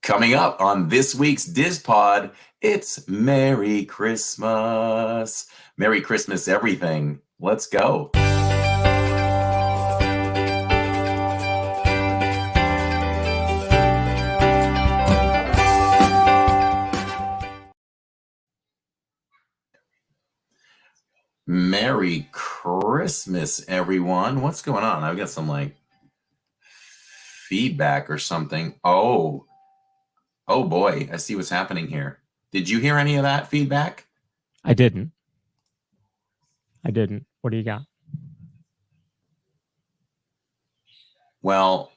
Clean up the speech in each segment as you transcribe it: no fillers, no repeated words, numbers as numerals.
Coming up on this week's Dizpod, it's Merry Christmas. Merry Christmas, everything. Let's go. Merry Christmas, everyone. What's going on? I've got some feedback or something. Oh boy, I see what's happening here. Did you hear any of that feedback? I didn't. What do you got? Well,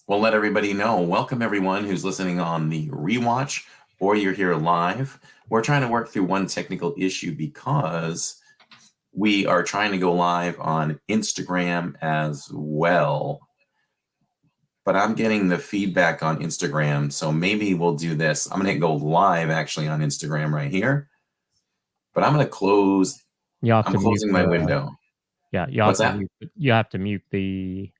we'll let everybody know. Welcome everyone who's listening on the rewatch or you're here live. We're trying to work through one technical issue because we are trying to go live on Instagram as well. But I'm getting the feedback on Instagram, so maybe we'll do this. I'm going to go live actually on Instagram right here. But I'm going to close. I'm closing my window. Yeah, you have to mute the.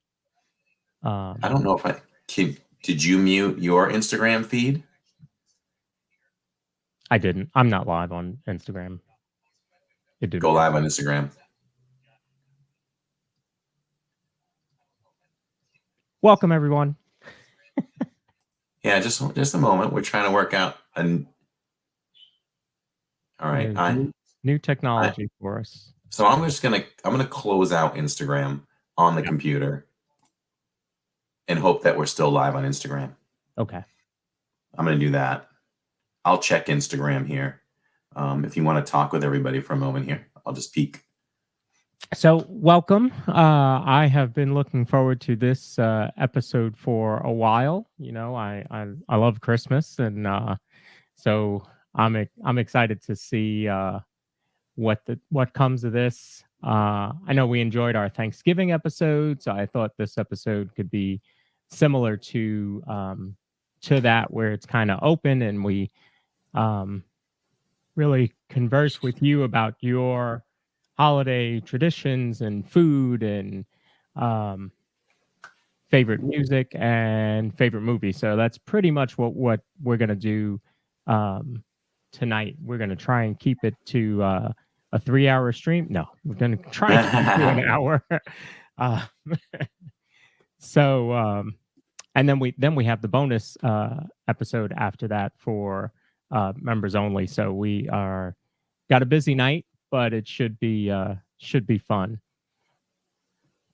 I don't know if I can. Did you mute your Instagram feed? I didn't. I'm not live on Instagram. It did go live on Instagram. Welcome everyone. Yeah, just a moment. We're trying to work out all right. New technology for us. So I'm gonna close out Instagram on the computer and hope that we're still live on Instagram. Okay. I'm gonna do that. I'll check Instagram here. If you want to talk with everybody for a moment here, I'll just peek. So welcome. I have been looking forward to this episode for a while. You know, I love Christmas, and so I'm excited to see what comes of this. I know we enjoyed our Thanksgiving episode, so I thought this episode could be similar to that, where it's kind of open and we really converse with you about your holiday traditions and food and favorite music and favorite movie. So that's pretty much what we're gonna do tonight. We're gonna try and keep it to a 3-hour stream. No, we're gonna try and keep it to an hour. And then we have the bonus episode after that for members only. So we got a busy night, but it should be fun.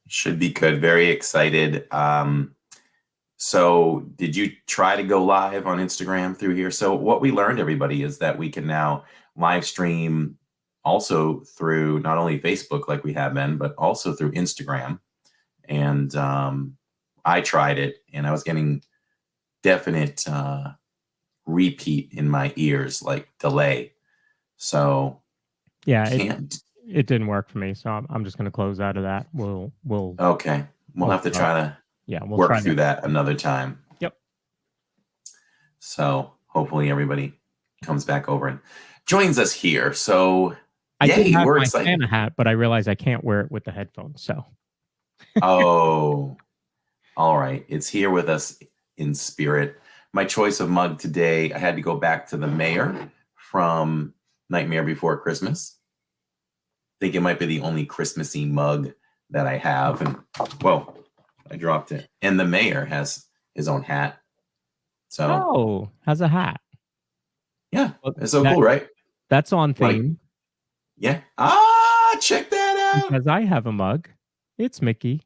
Should be good. Very excited. So did you try to go live on Instagram through here? So what we learned, everybody, is that we can now live stream also through not only Facebook like we have been, but also through Instagram. And I tried it and I was getting definite repeat in my ears, like delay. So yeah, it didn't work for me. So I'm just going to close out of that. We'll okay. We'll have to try to work through that another time. Yep. So hopefully everybody comes back over and joins us here. So I did have my Santa hat, but I realized I can't wear it with the headphones. So. Oh, all right. It's here with us in spirit. My choice of mug today, I had to go back to the mayor from Nightmare Before Christmas. I think it might be the only Christmassy mug that I have. And whoa, I dropped it. And the mayor has his own hat. So has a hat. Yeah, it's so cool, right? That's on theme. Yeah. Check that out. Because I have a mug. It's Mickey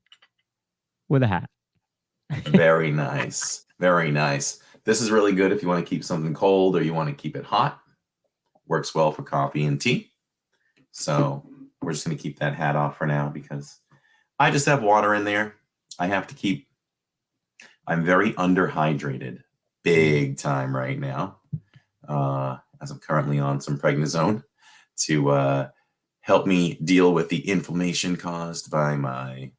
with a hat. Very nice. Very nice. This is really good if you want to keep something cold or you want to keep it hot. Works well for coffee and tea. So we're just going to keep that hat off for now because I just have water in there. I have to keep. I'm very underhydrated. Big time right now. As I'm currently on some prednisone to help me deal with the inflammation caused by my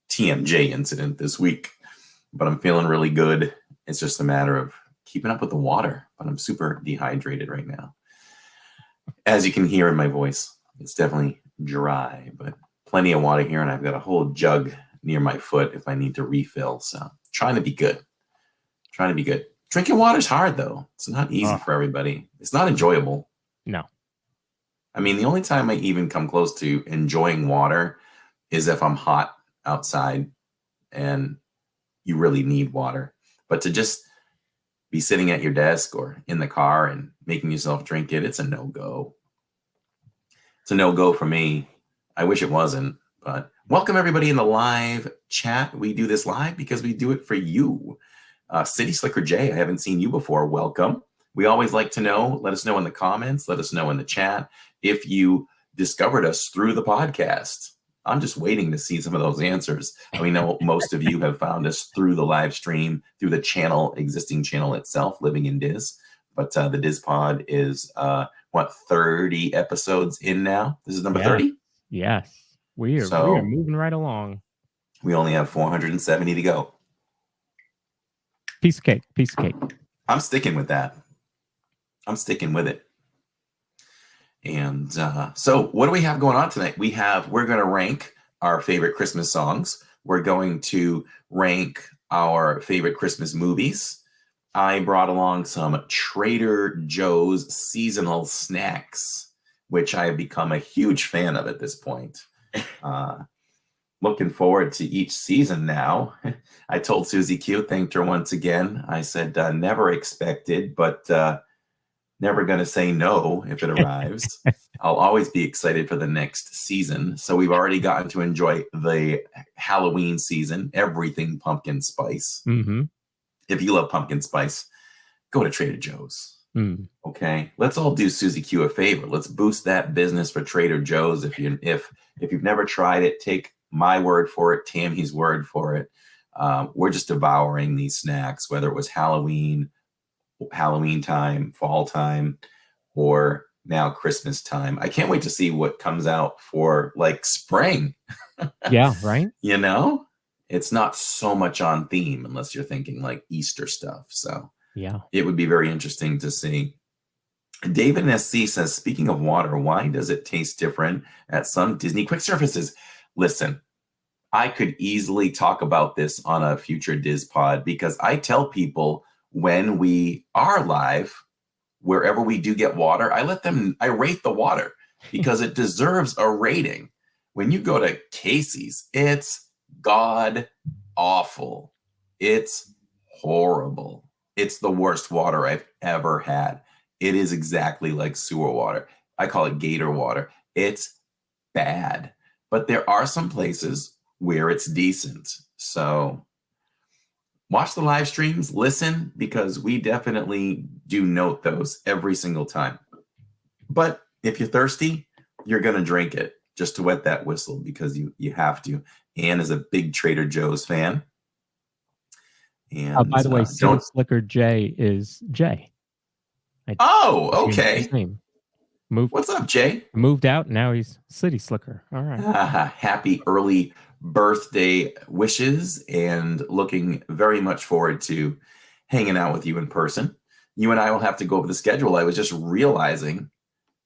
TMJ incident this week. But I'm feeling really good. It's just a matter of keeping up with the water. But I'm super dehydrated right now. As you can hear in my voice, it's definitely dry, but plenty of water here. And I've got a whole jug near my foot if I need to refill. So trying to be good. Drinking water is hard, though. It's not easy for everybody. It's not enjoyable. No. I mean, the only time I even come close to enjoying water is if I'm hot outside and you really need water. But to just be sitting at your desk or in the car and making yourself drink it, it's a no-go. It's a no-go for me. I wish it wasn't, but welcome everybody in the live chat. We do this live because we do it for you. City Slicker J, I haven't seen you before. Welcome. We always like to know. Let us know in the comments. Let us know in the chat if you discovered us through the podcast. I'm just waiting to see some of those answers. We know most of you have found us through the live stream, through the channel, existing channel itself, Living in Diz. But the Dizpod is, 30 episodes in now? This is number 30? Yes. We are moving right along. We only have 470 to go. Piece of cake. Piece of cake. I'm sticking with that. I'm sticking with it. And so what do we have going on tonight? We're going to rank our favorite Christmas songs. We're going to rank our favorite Christmas movies. I brought along some Trader Joe's seasonal snacks, which I have become a huge fan of at this point. Looking forward to each season now. I told Susie Q, thanked her once again. I said, never expected, but never going to say no if it arrives. I'll always be excited for the next season. So we've already gotten to enjoy the Halloween season, everything pumpkin spice. Mm-hmm. If you love pumpkin spice, go to Trader Joe's. Okay, let's all do Susie Q a favor. Let's boost that business for Trader Joe's. If you've never tried it, take my word for it, Tammy's word for it. We're just devouring these snacks, whether it was Halloween time, fall time, or now Christmas time. I can't wait to see what comes out for like spring. Yeah, right. You know, it's not so much on theme unless you're thinking like Easter stuff. So yeah, it would be very interesting to see. David SC says, speaking of water, why does it taste different at some Disney quick services? Listen, I could easily talk about this on a future Dizpod because I tell people when we are live, wherever we do get water, I rate the water because it deserves a rating. When you go to Casey's, it's god awful. It's horrible. It's the worst water I've ever had. It is exactly like sewer water. I call it gator water. It's bad. But there are some places where it's decent. So watch the live streams, listen, because we definitely do note those every single time. But if you're thirsty, you're going to drink it just to wet that whistle because you have to. Anne is a big Trader Joe's fan. And by the way, City Slicker J is Jay. Okay. His name. What's up, Jay? Moved out. Now he's City Slicker. All right. Happy early birthday wishes and looking very much forward to hanging out with you in person. You and I will have to go over the schedule. I was just realizing,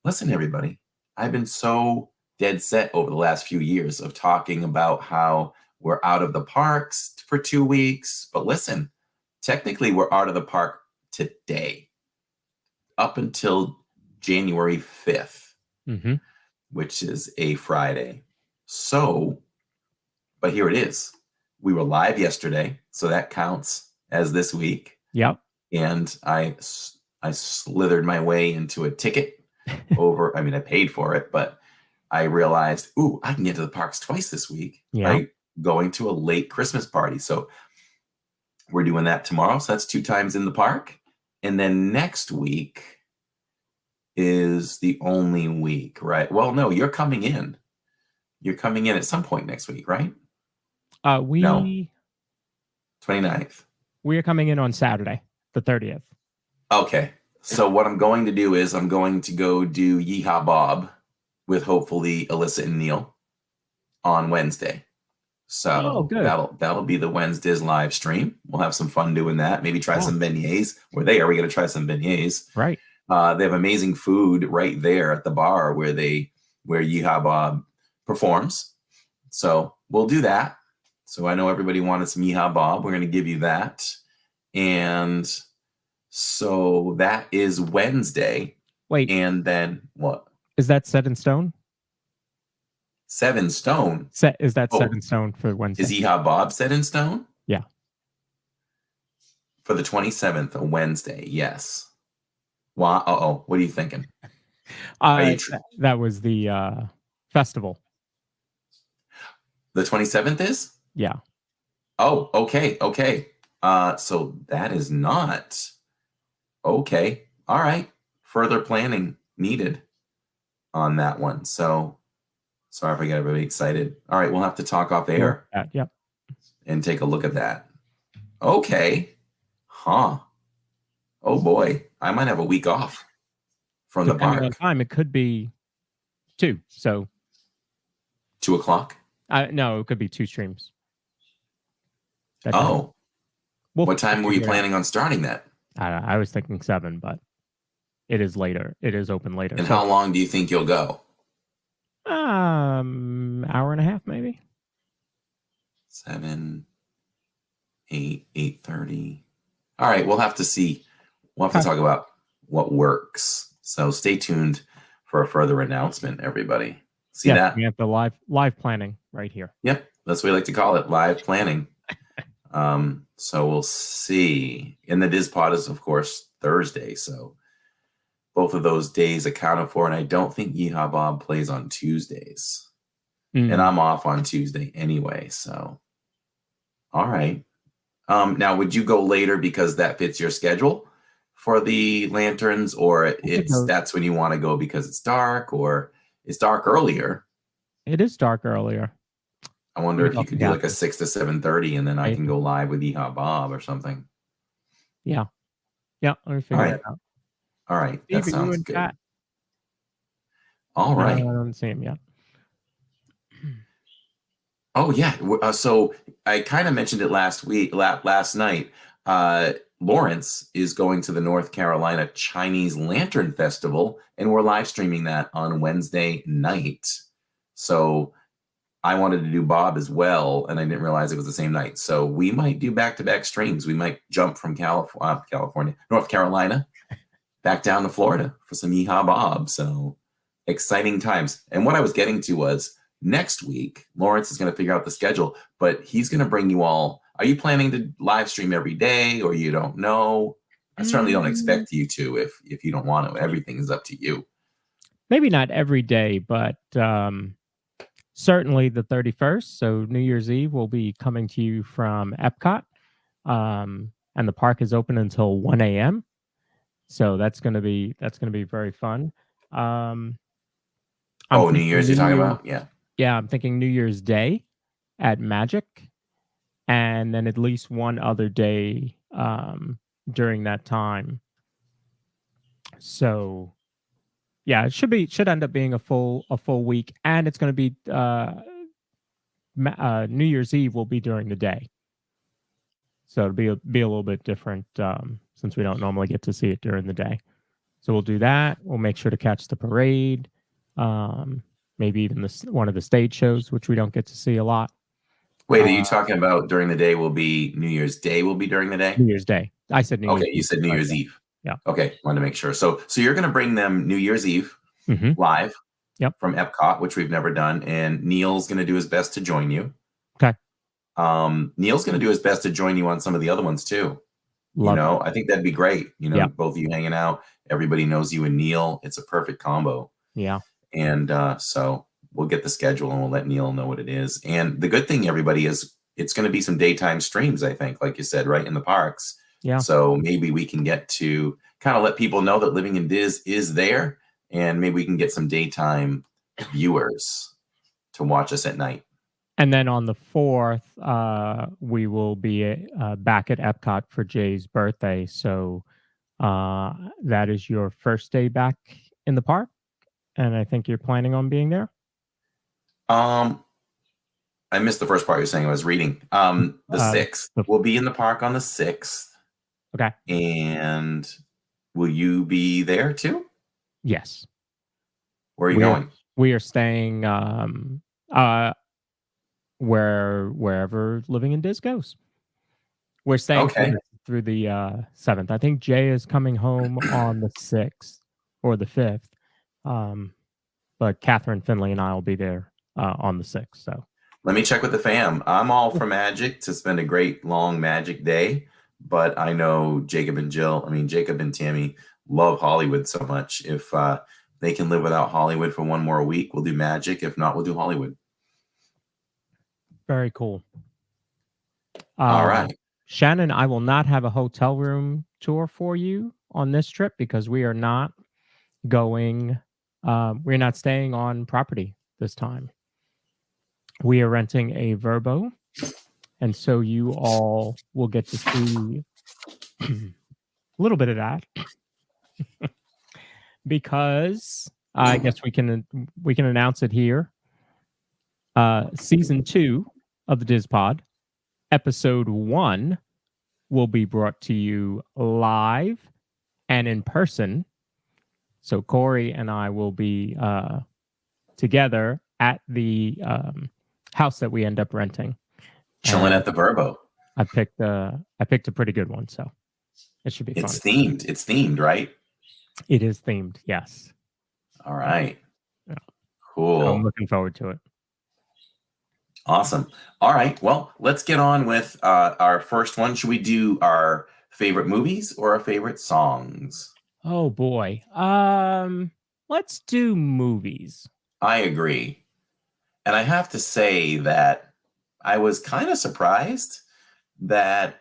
listen, everybody, I've been so dead set over the last few years of talking about how we're out of the parks for 2 weeks. But listen, technically we're out of the park today up until January 5th, which is a Friday. So, but here it is. We were live yesterday, so that counts as this week. Yep. And I slithered my way into a ticket over. I mean, I paid for it, but I realized, I can get to the parks twice this week by going to a late Christmas party. So we're doing that tomorrow. So that's 2 times in the park. And then next week is the only week, right? Well, no, you're coming in. You're coming in at some point next week, right? No. 29th. We are coming in on Saturday, the 30th. Okay. So what I'm going to do is I'm going to go do Yeehaw Bob with hopefully Alyssa and Neil on Wednesday. So that'll be the Wednesday's live stream. We'll have some fun doing that. Maybe try some beignets. We're there. We're going to try some beignets. Right. They have amazing food right there at the bar where Yeehaw Bob performs. So we'll do that. So I know everybody wanted some Yeehaw Bob. We're going to give you that. And So that is Wednesday. Wait, And then what? is that set in stone? 7 stone. Is that set Oh, in stone for is Wednesday? Yeehaw Bob set in stone? Yeah. For the 27th, a Wednesday, yes. Wow. Uh-oh. What are you thinking? Are you That was the festival. the 27th is? Yeah. Oh, okay, okay. So that is not okay. All right. Further planning needed on that one. So sorry if I got everybody excited. All right, we'll have to talk off air Yep. and take a look at that. Okay. Huh. Oh boy. I might have a week off from the Depending on park. time, it could be 2. So 2 o'clock. no, it could be 2 streams. That day. Oh. What time were you planning on starting that? I was thinking 7, but it is later. It is open later. And So, how long do you think you'll go? hour and a half maybe. 7, 8, 8:30. All right, we'll have to see. We'll have to talk about what works. So stay tuned for a further announcement, everybody. See that? We have the live planning right here. Yep, that's what we like to call it, live planning. So we'll see. And the Dizpod is, of course, Thursday. So both of those days accounted for. And I don't think Yeehaw Bob plays on Tuesdays. And I'm off on Tuesday anyway. So, all right. Now, would you go later because that fits your schedule for the lanterns, or that's when you want to go because it's dark, or it's dark earlier? It is dark earlier. I wonder if you could do like a 6 to 7:30, and then I can go live with Yeehaw Bob or something. Yeah. Let me figure it out. All right. That sounds good. Pat? All right. I don't see him yet. Oh yeah. So I kind of mentioned it last night. Lawrence is going to the North Carolina Chinese Lantern Festival, and we're live streaming that on Wednesday night. So I wanted to do Bob as well, and I didn't realize it was the same night. So we might do back-to-back streams. We might jump from North Carolina, back down to Florida for some Yeehaw Bob. So exciting times. And what I was getting to was next week, Lawrence is going to figure out the schedule, but he's going to bring you all. Are you planning to live stream every day, or you don't know? I certainly don't expect you to if you don't want to. Everything is up to you. Maybe not every day, but certainly the 31st. So New Year's Eve will be coming to you from Epcot. And the park is open until 1 a.m. So that's gonna be very fun. New Year's you're talking about? Yeah. Yeah, I'm thinking New Year's Day at Magic, and then at least one other day during that time. So yeah, it should end up being a full week, and it's going to be New Year's Eve will be during the day, so it'll be a little bit different since we don't normally get to see it during the day. So we'll do that. We'll make sure to catch the parade, maybe even one of the stage shows, which we don't get to see a lot. Wait, are you talking about during the day will be New Year's Day will be during the day? New Year's Day. I said New Year's Eve. Okay, you said New Year's Eve. Yeah. Okay, wanted to make sure. So you're going to bring them New Year's Eve live from Epcot, which we've never done, and Neil's going to do his best to join you. Okay. Neil's going to do his best to join you on some of the other ones too. I think that'd be great. Both of you hanging out. Everybody knows you and Neil. It's a perfect combo. Yeah. And so we'll get the schedule and we'll let Neil know what it is. And the good thing, everybody, is it's going to be some daytime streams, I think, like you said, right in the parks. Yeah. So maybe we can get to kind of let people know that Living in Diz is there, and maybe we can get some daytime viewers to watch us at night. And then on the 4th, we will be back at Epcot for Jay's birthday. So that is your first day back in the park, and I think you're planning on being there. I missed the first part you're saying. I was reading. The 6th. We'll be in the park on the 6th. Okay. And will you be there too? Yes. Where are you going? We are staying wherever Living in Diz goes. We're staying through the 7th. I think Jay is coming home on the 6th or the 5th. But Catherine Finley and I will be there on the 6th. So Let me check with the fam. I'm all for magic to spend a great long magic day, but I know Jacob and Tammy love Hollywood so much. If they can live without Hollywood for one more week, we'll do magic. If not, we'll do Hollywood. very cool. All right. Shannon, I will not have a hotel room tour for you on this trip because we are not going, we're not staying on property this time. We are renting a Verbo, and so you all will get to see a little bit of that because I guess we can announce it here. Season 2 of the Dizpod, episode 1 will be brought to you live and in person. So Corey and I will be together at the house that we end up renting. Chilling at the Verbo. I picked a pretty good one, so it should be fun. It's themed. It's themed, right? It is themed, yes. All right. Yeah. Cool. So I'm looking forward to it. Awesome. All right. Well, let's get on with our first one. Should we do our favorite movies or our favorite songs? Oh boy. Let's do movies. I agree. And I have to say that I was kind of surprised that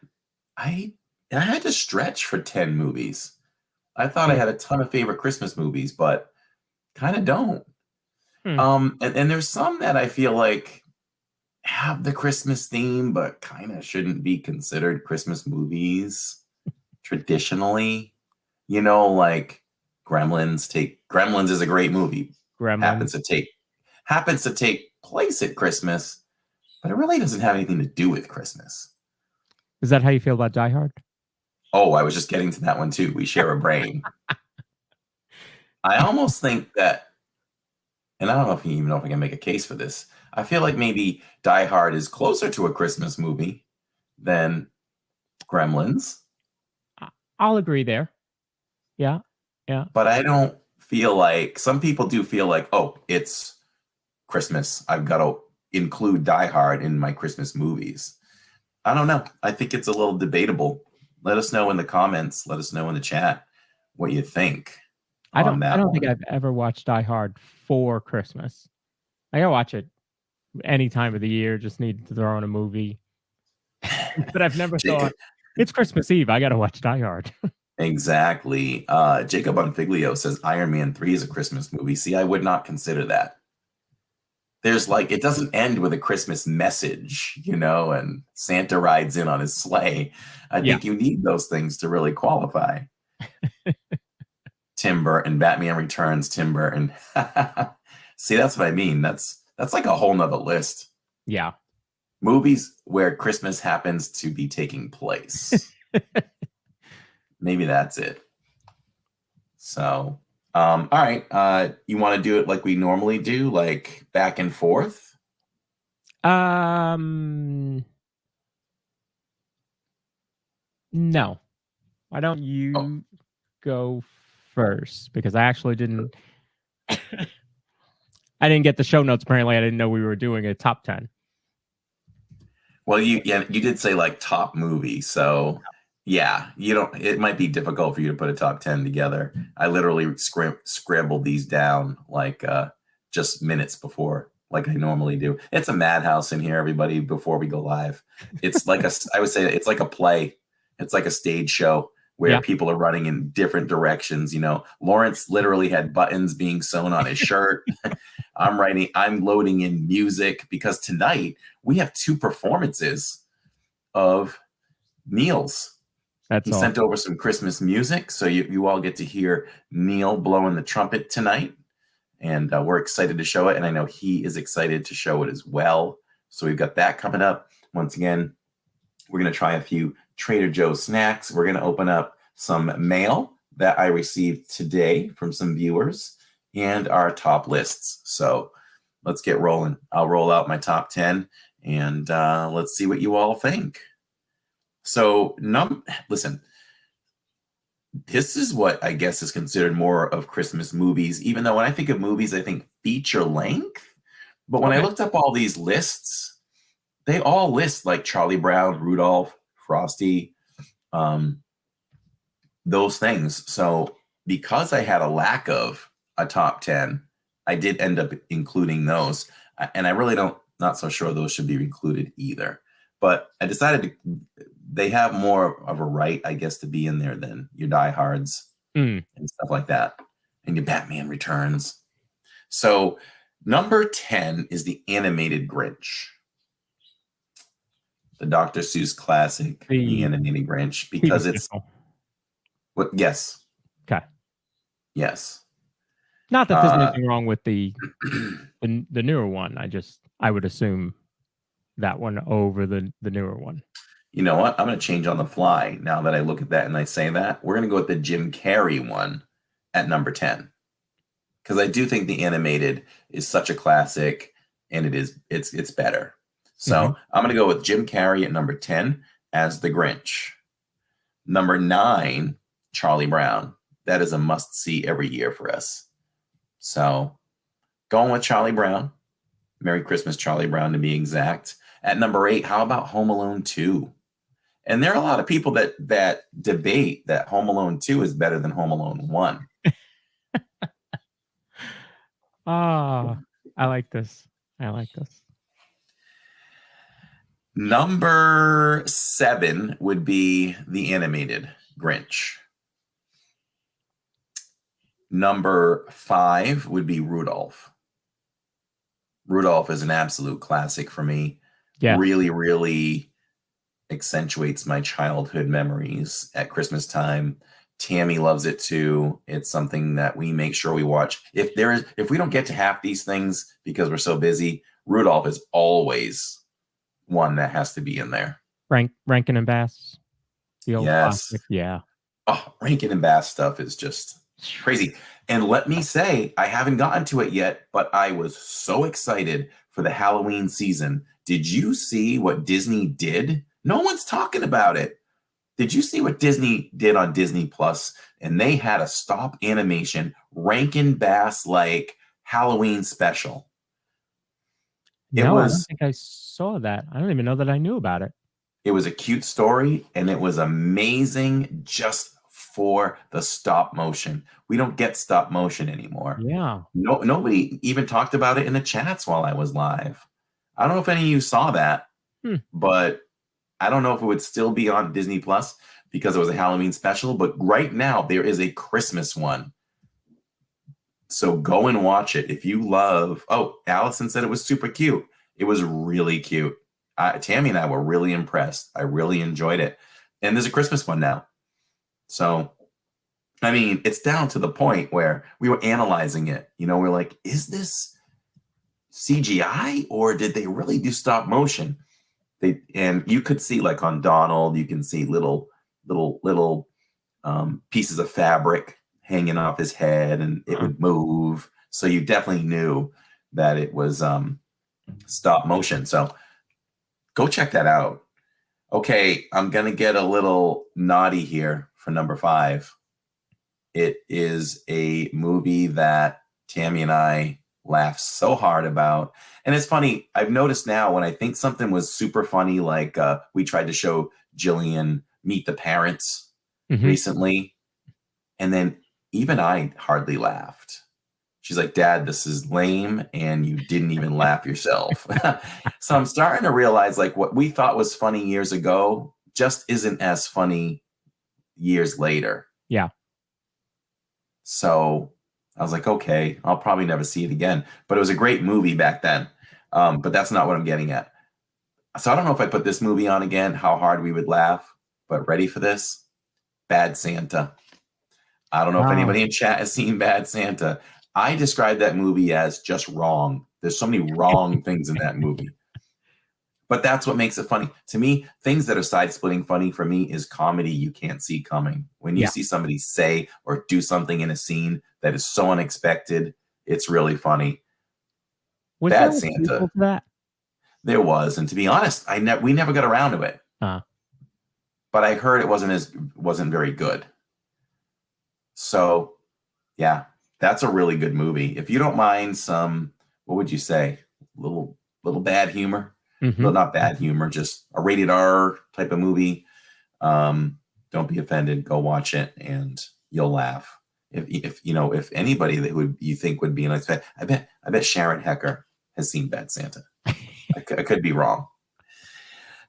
I had to stretch for 10 movies. I thought I had a ton of favorite Christmas movies, but kind of don't. And there's some that I feel like have the Christmas theme, but kind of shouldn't be considered Christmas movies traditionally. You know, like Gremlins. Gremlins is a great movie. Happens to take place at Christmas, but it really doesn't have anything to do with Christmas. Is that how you feel about Die Hard? Oh, I was just getting to that one too. We share a brain. I almost think that, and I don't know if you even know if I can make a case for this. I feel like maybe Die Hard is closer to a Christmas movie than Gremlins. I'll agree there. Yeah. But I don't feel like, some people do feel like, oh, it's Christmas. I've got to include Die Hard in my Christmas movies. I don't know. I think it's a little debatable. Let us know in the comments. Let us know in the chat what you think. I don't think I've ever watched Die Hard for Christmas. I gotta watch it any time of the year. Just need to throw on a movie. But I've never thought it's Christmas Eve. I gotta watch Die Hard. Exactly. Jacob Unfiglio says Iron Man 3 is a Christmas movie. See, I would not consider that. There's like, it doesn't end with a Christmas message, you know, and Santa rides in on his sleigh. I think you need those things to really qualify. Tim Burton, Batman Returns, Tim Burton. See, that's what I mean. That's like a whole nother list. Yeah. Movies where Christmas happens to be taking place. Maybe that's it. So, all right. You want to do it like we normally do, like back and forth? No. Why don't you go first? Because I actually didn't. I didn't get the show notes. Apparently, I didn't know we were doing a top 10. Well, you did say like top movie, so yeah, you don't. It might be difficult for you to put a top 10 together. I literally scrambled these down like just minutes before, like I normally do. It's a madhouse in here, everybody. Before we go live, it's like I would say it's like a play. It's like a stage show where people are running in different directions. You know, Lawrence literally had buttons being sewn on his shirt. I'm loading in music because tonight we have 2 performances of Neil's. He sent over some Christmas music, so you all get to hear Neil blowing the trumpet tonight, and we're excited to show it, and I know he is excited to show it as well. So we've got that coming up. Once again, we're going to try a few Trader Joe's snacks. We're going to open up some mail that I received today from some viewers and our top lists. So let's get rolling. I'll roll out my top 10 and let's see what you all think. So listen, this is what I guess is considered more of Christmas movies, even though when I think of movies, I think feature length. But when I Okay. looked up all these lists, they all list like Charlie Brown, Rudolph, Frosty, um, those things. So because I had a lack of a top 10, I did end up including those. And I really not so sure those should be included either. But I decided they have more of a right, I guess, to be in there than your diehards and stuff like that, and your Batman Returns. So number 10 is the animated Grinch, the Dr. Seuss classic, the animated Grinch, because it's what? Yes. Okay. Yes. Not that there's anything wrong with the newer one. I would assume that one over the newer one. You know what? I'm going to change on the fly now that I look at that and I say that. We're going to go with the Jim Carrey one at number 10. Because I do think the animated is such a classic and it's better. So I'm going to go with Jim Carrey at number 10 as the Grinch. Number 9, Charlie Brown. That is a must see every year for us. So going with Charlie Brown. Merry Christmas, Charlie Brown, to be exact. At number 8, how about Home Alone 2? And there are a lot of people that debate that Home Alone 2 is better than Home Alone 1. I like this. Number 7 would be the animated Grinch. Number 5 would be Rudolph. Rudolph is an absolute classic for me. Yeah. Really, really accentuates my childhood memories at Christmas time. Tammy loves it too. It's something that we make sure we watch. If we don't get to half these things because we're so busy, Rudolph is always one that has to be in there. Rankin and Bass. The old classic. Yeah. Oh, Rankin and Bass stuff is just crazy. And let me say, I haven't gotten to it yet, but I was so excited for the Halloween season. Did you see what Disney did? No one's talking about it. Did you see what Disney did on Disney Plus? And they had a stop animation Rankin Bass like Halloween special. I don't think I saw that. I don't even know that I knew about it. It was a cute story, and it was amazing just for the stop motion. We don't get stop motion anymore. Yeah. Nobody even talked about it in the chats while I was live. I don't know if any of you saw that, but I don't know if it would still be on Disney Plus because it was a Halloween special, but right now there is a Christmas one. So go and watch it. If you love, Allison said it was super cute. It was really cute. Tammy and I were really impressed. I really enjoyed it. And there's a Christmas one now. So, I mean, it's down to the point where we were analyzing it. You know, we're like, is this CGI or did they really do stop motion? And you could see, like on Donald, you can see little pieces of fabric hanging off his head, and it would move. So you definitely knew that it was stop motion. So go check that out. Okay, I'm gonna get a little naughty here for number 5. It is a movie that Tammy and I laugh so hard about. And it's funny, I've noticed now when I think something was super funny, like we tried to show Jillian Meet the Parents recently, and then even I hardly laughed. She's like, Dad, this is lame, and you didn't even laugh yourself. So I'm starting to realize, like, what we thought was funny years ago just isn't as funny years later. Yeah. So I was like, okay, I'll probably never see it again. But it was a great movie back then. But that's not what I'm getting at. So I don't know if I put this movie on again, how hard we would laugh. But ready for this? Bad Santa. I don't know if anybody in chat has seen Bad Santa. I describe that movie as just wrong. There's so many wrong things in that movie. But that's what makes it funny. To me, things that are side-splitting funny for me is comedy you can't see coming. When you see somebody say or do something in a scene that is so unexpected, it's really funny. Was Bad there Santa. to that? There was. And to be honest, we never got around to it. but I heard it wasn't very good. So yeah, that's a really good movie. If you don't mind some, what would you say? Little bad humor. Hmm. Well, not bad humor, just a rated R type of movie. Don't be offended. Go watch it, and you'll laugh. If you know if anybody that would you think would be a nice fan, I bet Sharon Hecker has seen Bad Santa. I could be wrong.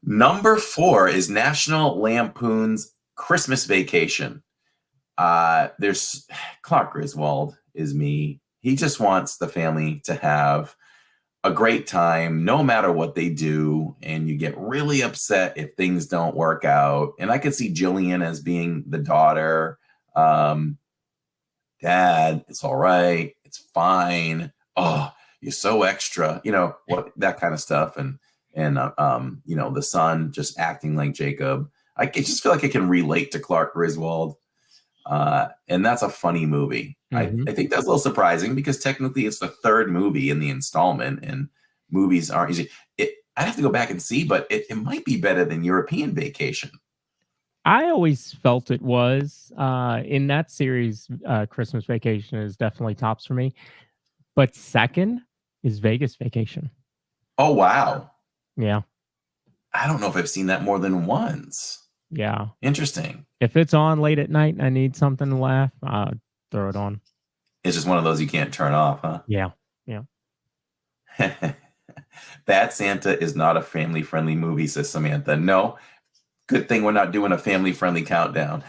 Number 4 is National Lampoon's Christmas Vacation. There's Clark Griswold is me. He just wants the family to have a great time no matter what they do, and you get really upset if things don't work out. And I could see Jillian as being the daughter. Dad, it's all right, it's fine. Oh, you're so extra, what, that kind of stuff. And the son just acting like Jacob. I just feel like I can relate to Clark Griswold. And that's a funny movie. Hmm. I think that's a little surprising because technically it's the third movie in the installment, and movies aren't easy. I have to go back and see, but it might be better than European Vacation. I always felt it was in that series. Christmas Vacation is definitely tops for me, but second is Vegas Vacation. Oh, wow. Yeah, I don't know if I've seen that more than once. yeah. Interesting. If it's on late at night and I need something to laugh, throw it on. It's just one of those you can't turn off, huh? Yeah, yeah. Bad Santa is not a family-friendly movie, says Samantha. No, good thing we're not doing a family-friendly countdown.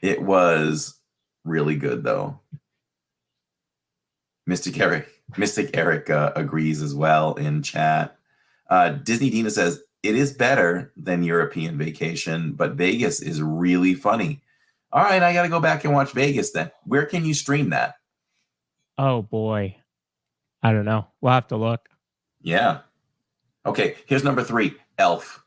It was really good, though. Mystic Eric agrees as well in chat. Disney Dina says, it is better than European Vacation, but Vegas is really funny. All right, I got to go back and watch Vegas then. Where can you stream that? Oh boy, I don't know. We'll have to look. Yeah. Okay, here's number 3, Elf.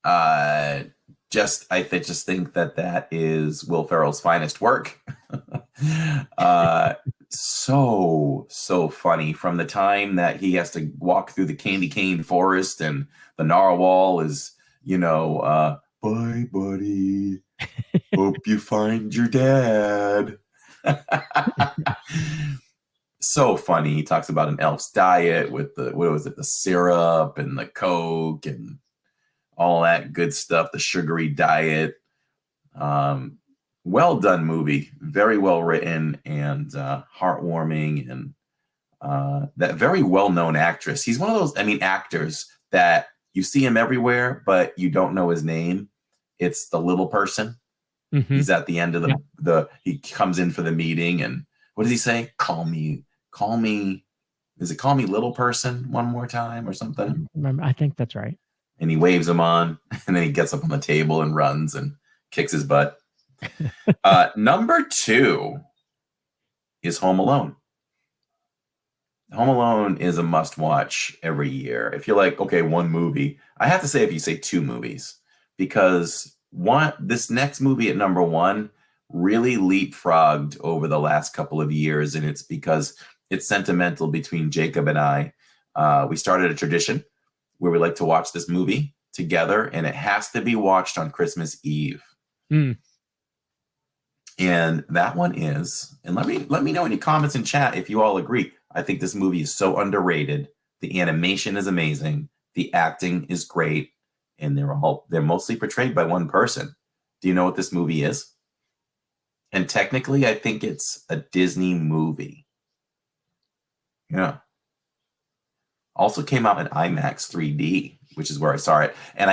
I just think that is Will Ferrell's finest work. So funny from the time that he has to walk through the candy cane forest and the narwhal is, bye, buddy. Hope you find your dad. So funny. He talks about an elf's diet with the syrup and the Coke and all that good stuff, the sugary diet. Well done movie, very well written and heartwarming, and that very well-known actress. He's one of those, actors that you see him everywhere, but you don't know his name. It's the little person. Mm-hmm. He's at the end of he comes in for the meeting, and what does he say? Call me. Is it call me little person one more time or something? Remember, I think that's right. And he waves him on, and then he gets up on the table and runs and kicks his butt. Number 2 is Home Alone. Home Alone is a must-watch every year. If you're like, okay, one movie, I have to say if you say 2 movies, because this next movie at number 1 really leapfrogged over the last couple of years, and it's because it's sentimental between Jacob and I. We started a tradition where we like to watch this movie together, and it has to be watched on Christmas Eve. Mm. And that one is, and let me know in your comments in chat if you all agree. I think this movie is so underrated. The animation is amazing. The acting is great. And they're mostly portrayed by one person. Do you know what this movie is? And technically, I think it's a Disney movie. Yeah. Also came out in IMAX 3D, which is where I saw it. And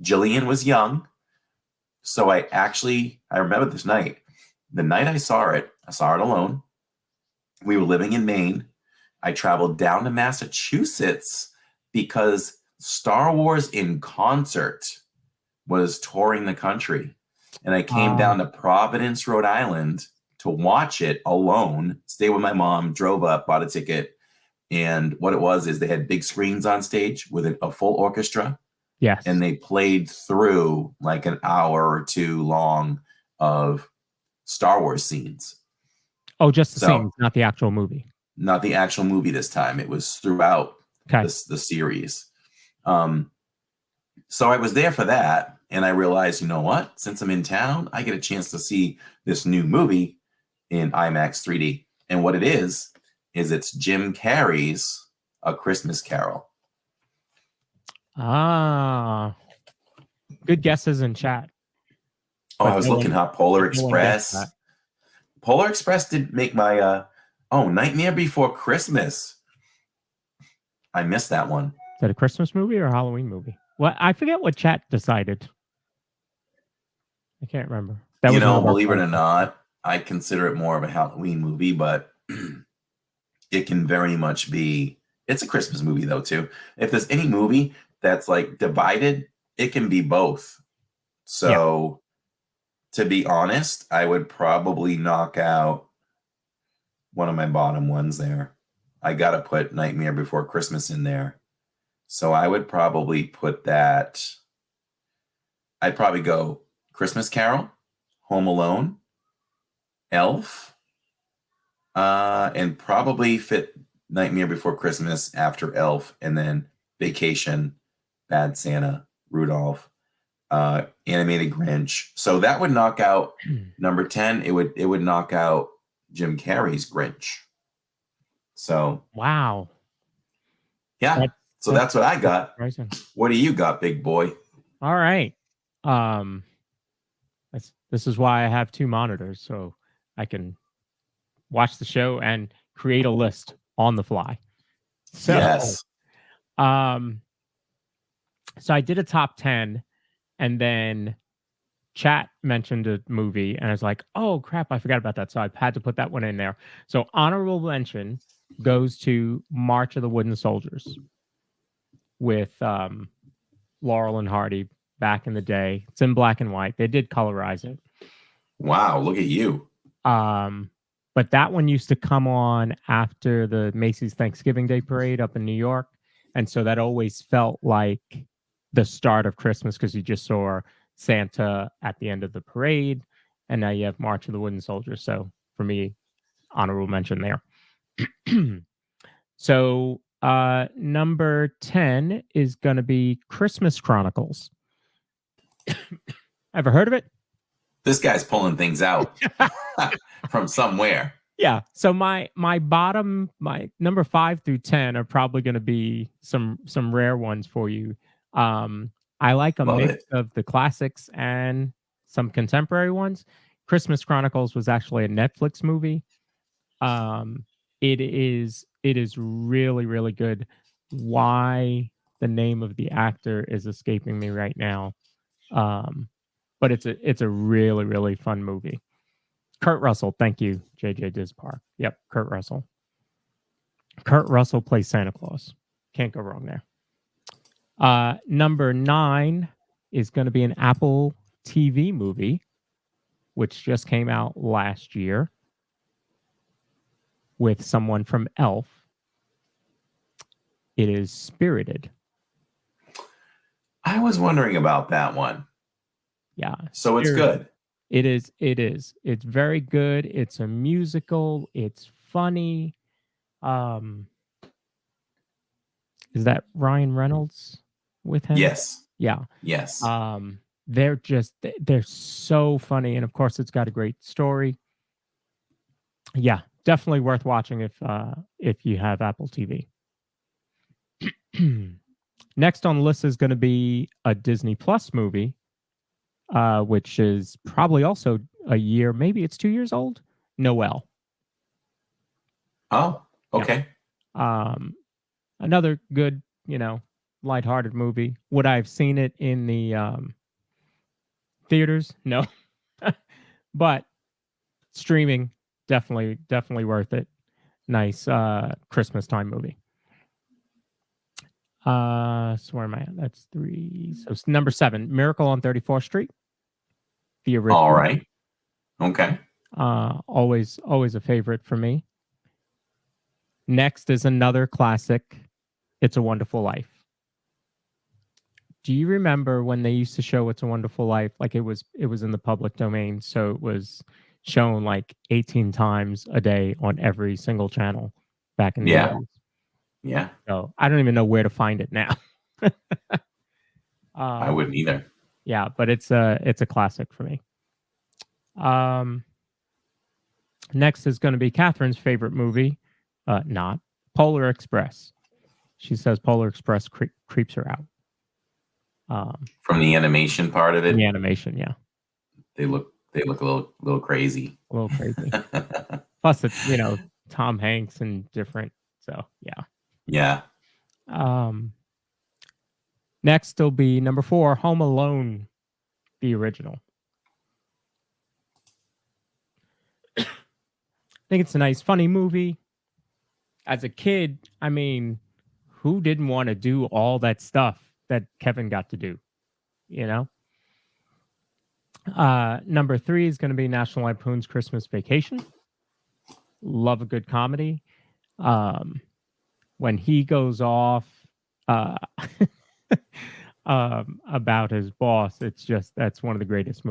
Jillian was young. So I remember this night. The night I saw it alone. We were living in Maine. I traveled down to Massachusetts because Star Wars in Concert was touring the country. And I came down to Providence, Rhode Island to watch it alone, stay with my mom, drove up, bought a ticket. And what it was is they had big screens on stage with a full orchestra. Yes. And they played through like an hour or 2 long of Star Wars scenes. Oh, just the scenes, not the actual movie. Not the actual movie this time. It was throughout the series. So I was there for that, and I realized, you know what? Since I'm in town, I get a chance to see this new movie in IMAX 3D. And what it is it's Jim Carrey's A Christmas Carol. Ah, good guesses in chat. Oh, But I was no looking one, up Polar no one gets that. Express. Polar Express did make my Nightmare Before Christmas. I missed that one. Is that a Christmas movie or a Halloween movie? Well, I forget what chat decided. I can't remember. That was one of our Believe it or polls. not, I consider it more of a Halloween movie, but it can very much be. It's a Christmas movie though too. If there's any movie that's like divided, it can be both. So, to be honest, I would probably knock out one of my bottom ones there. I gotta put Nightmare Before Christmas in there. So I would probably put that. I'd probably go Christmas Carol, Home Alone, Elf, and probably fit Nightmare Before Christmas after Elf, and then Vacation, Bad Santa, Rudolph, Animated Grinch. So that would knock out number 10. It would knock out Jim Carrey's Grinch. So Wow. yeah. So that's what I got. Surprising. What do you got, big boy? All right. This is why I have two monitors, so I can watch the show and create a list on the fly. So, Yes. So I did a top 10, and then chat mentioned a movie, and I was like, oh crap, I forgot about that. So I've had to put that one in there. So honorable mention goes to March of the Wooden Soldiers with Laurel and Hardy back in the day. It's in black and white. They did colorize it. Wow, look at you. But that one used to come on after the Macy's Thanksgiving Day Parade up in New York. And so that always felt like the start of Christmas because you just saw Santa at the end of the parade. And now you have March of the Wooden Soldiers. So for me, honorable mention there. So number 10 is going to be Christmas Chronicles. Ever heard of it? This guy's pulling things out from somewhere. Yeah. So my bottom, my number 5 through 10 are probably going to be some rare ones for you. I like a mix of the classics and some contemporary ones. Christmas Chronicles was actually a Netflix movie. It is really, really good. Why the name of the actor is escaping me right now. But it's a really, really fun movie. Kurt Russell, thank you, JJ Dizpod. Yep, Kurt Russell. Kurt Russell plays Santa Claus. Can't go wrong there. Number 9 is going to be an Apple TV movie, which just came out last year with someone from Elf. It is Spirited. I was wondering about that one. Yeah. So Spirited. It's good. It is. It's very good. It's a musical. It's funny. Is that Ryan Reynolds with him? Yes. Yeah. Yes. They're so funny, and of course, it's got a great story. Yeah, definitely worth watching if you have Apple TV. Next on the list is going to be a Disney Plus movie. Which is probably also a year, maybe it's 2 years old. Noel. Oh, okay. Yeah. Another good, lighthearted movie. Would I have seen it in the theaters? No. But streaming, definitely worth it. Nice Christmas time movie. So where am I at? That's 3. So it's number 7, Miracle on 34th Street. The original. All right. Okay. Always a favorite for me. Next is another classic, It's a Wonderful Life. Do you remember when they used to show It's a Wonderful Life? Like it was in the public domain, so it was shown like 18 times a day on every single channel back in the 80s. Yeah. So I don't even know where to find it now. I wouldn't either. Yeah, but it's a classic for me. Next is going to be Catherine's favorite movie, not Polar Express. She says Polar Express creeps her out. From the animation part of it, The animation, yeah, they look a little crazy. a little crazy. Plus, it's Tom Hanks and different. So yeah. Yeah. Next will be number 4, Home Alone, the original. I think it's a nice, funny movie. As a kid, I mean, who didn't want to do all that stuff that Kevin got to do? Number 3 is going to be National Lampoon's Christmas Vacation. Love a good comedy. When he goes off about his boss, that's one of the greatest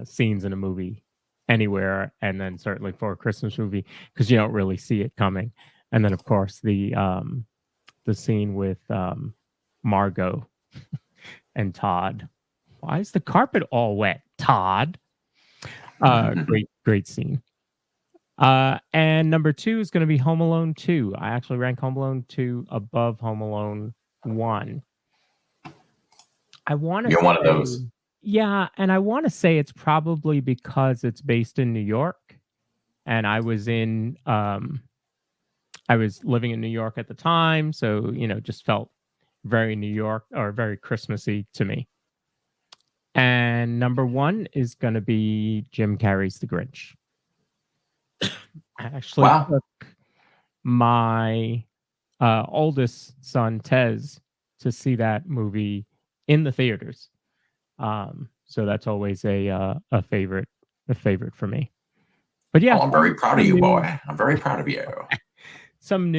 scenes in a movie anywhere, and then certainly for a Christmas movie, because you don't really see it coming. And then of course the scene with Margot and Todd. Why is the carpet all wet, Todd? Great scene. And number 2 is going to be Home Alone 2. I actually rank Home Alone 2 above Home Alone 1. I want to You're one of those. Yeah, and I want to say it's probably because it's based in New York, and I was living in New York at the time, so just felt very New York or very Christmassy to me. And number 1 is going to be Jim Carrey's The Grinch. I actually took my oldest son, Tez, to see that movie in the theaters. So that's always a favorite for me. But yeah, I'm very proud of you, boy. I'm very proud of you. Some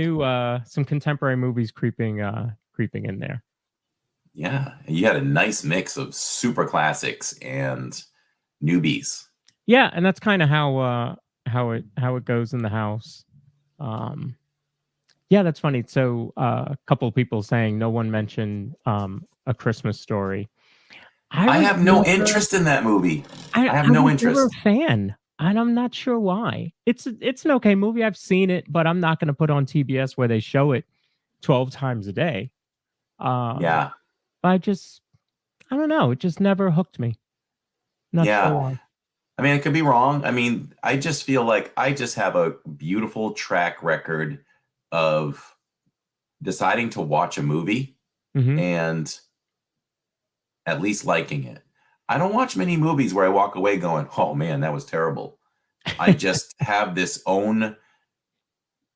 contemporary movies creeping in there. Yeah, you had a nice mix of super classics and newbies. Yeah, and that's kind of how it goes in the house. Yeah, that's funny. So a couple of people saying no one mentioned A Christmas Story. I have no interest in that movie. I have no interest. Never a fan, and I'm not sure why. It's an okay movie. I've seen it, but I'm not going to put on TBS where they show it 12 times a day. Yeah. I don't know. It just never hooked me. Not sure why. I mean, it could be wrong. I mean, I just feel like I just have a beautiful track record of deciding to watch a movie and at least liking it. I don't watch many movies where I walk away going, oh man, that was terrible. I just have this own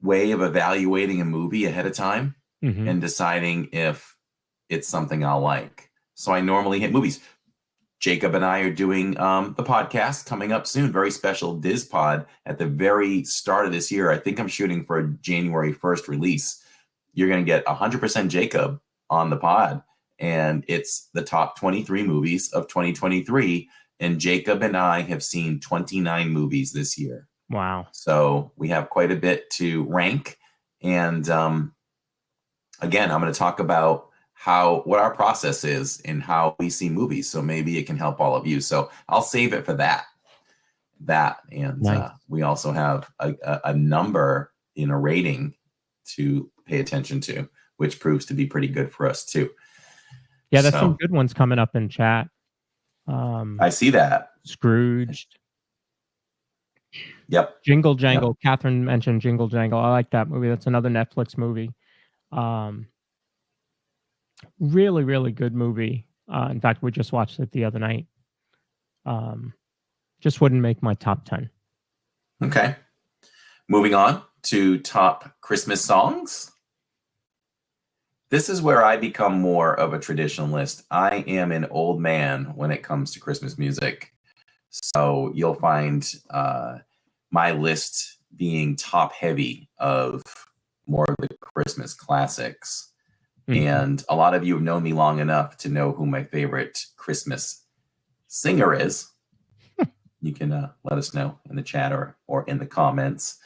way of evaluating a movie ahead of time and deciding if it's something I'll like. So I normally hit movies. Jacob and I are doing the podcast coming up soon, very special Dizpod at the very start of this year. I think I'm shooting for a January 1st release. You're going to get 100% Jacob on the pod, and it's the top 23 movies of 2023. And Jacob and I have seen 29 movies this year. Wow. So we have quite a bit to rank. And again, I'm going to talk about what our process is and how we see movies. So maybe it can help all of you. So I'll save it for that. And nice. We also have a number in a rating to pay attention to, which proves to be pretty good for us too. Yeah, there's some good ones coming up in chat. I see that. Scrooged. Yep. Jingle Jangle. Yep. Catherine mentioned Jingle Jangle. I like that movie. That's another Netflix movie. Really, really good movie. In fact, we just watched it the other night. Just wouldn't make my top 10. Okay. Moving on to top Christmas songs. This is where I become more of a traditionalist. I am an old man when it comes to Christmas music. So you'll find my list being top heavy of more of the Christmas classics. And a lot of you have known me long enough to know who my favorite Christmas singer is. You can let us know in the chat or in the comments.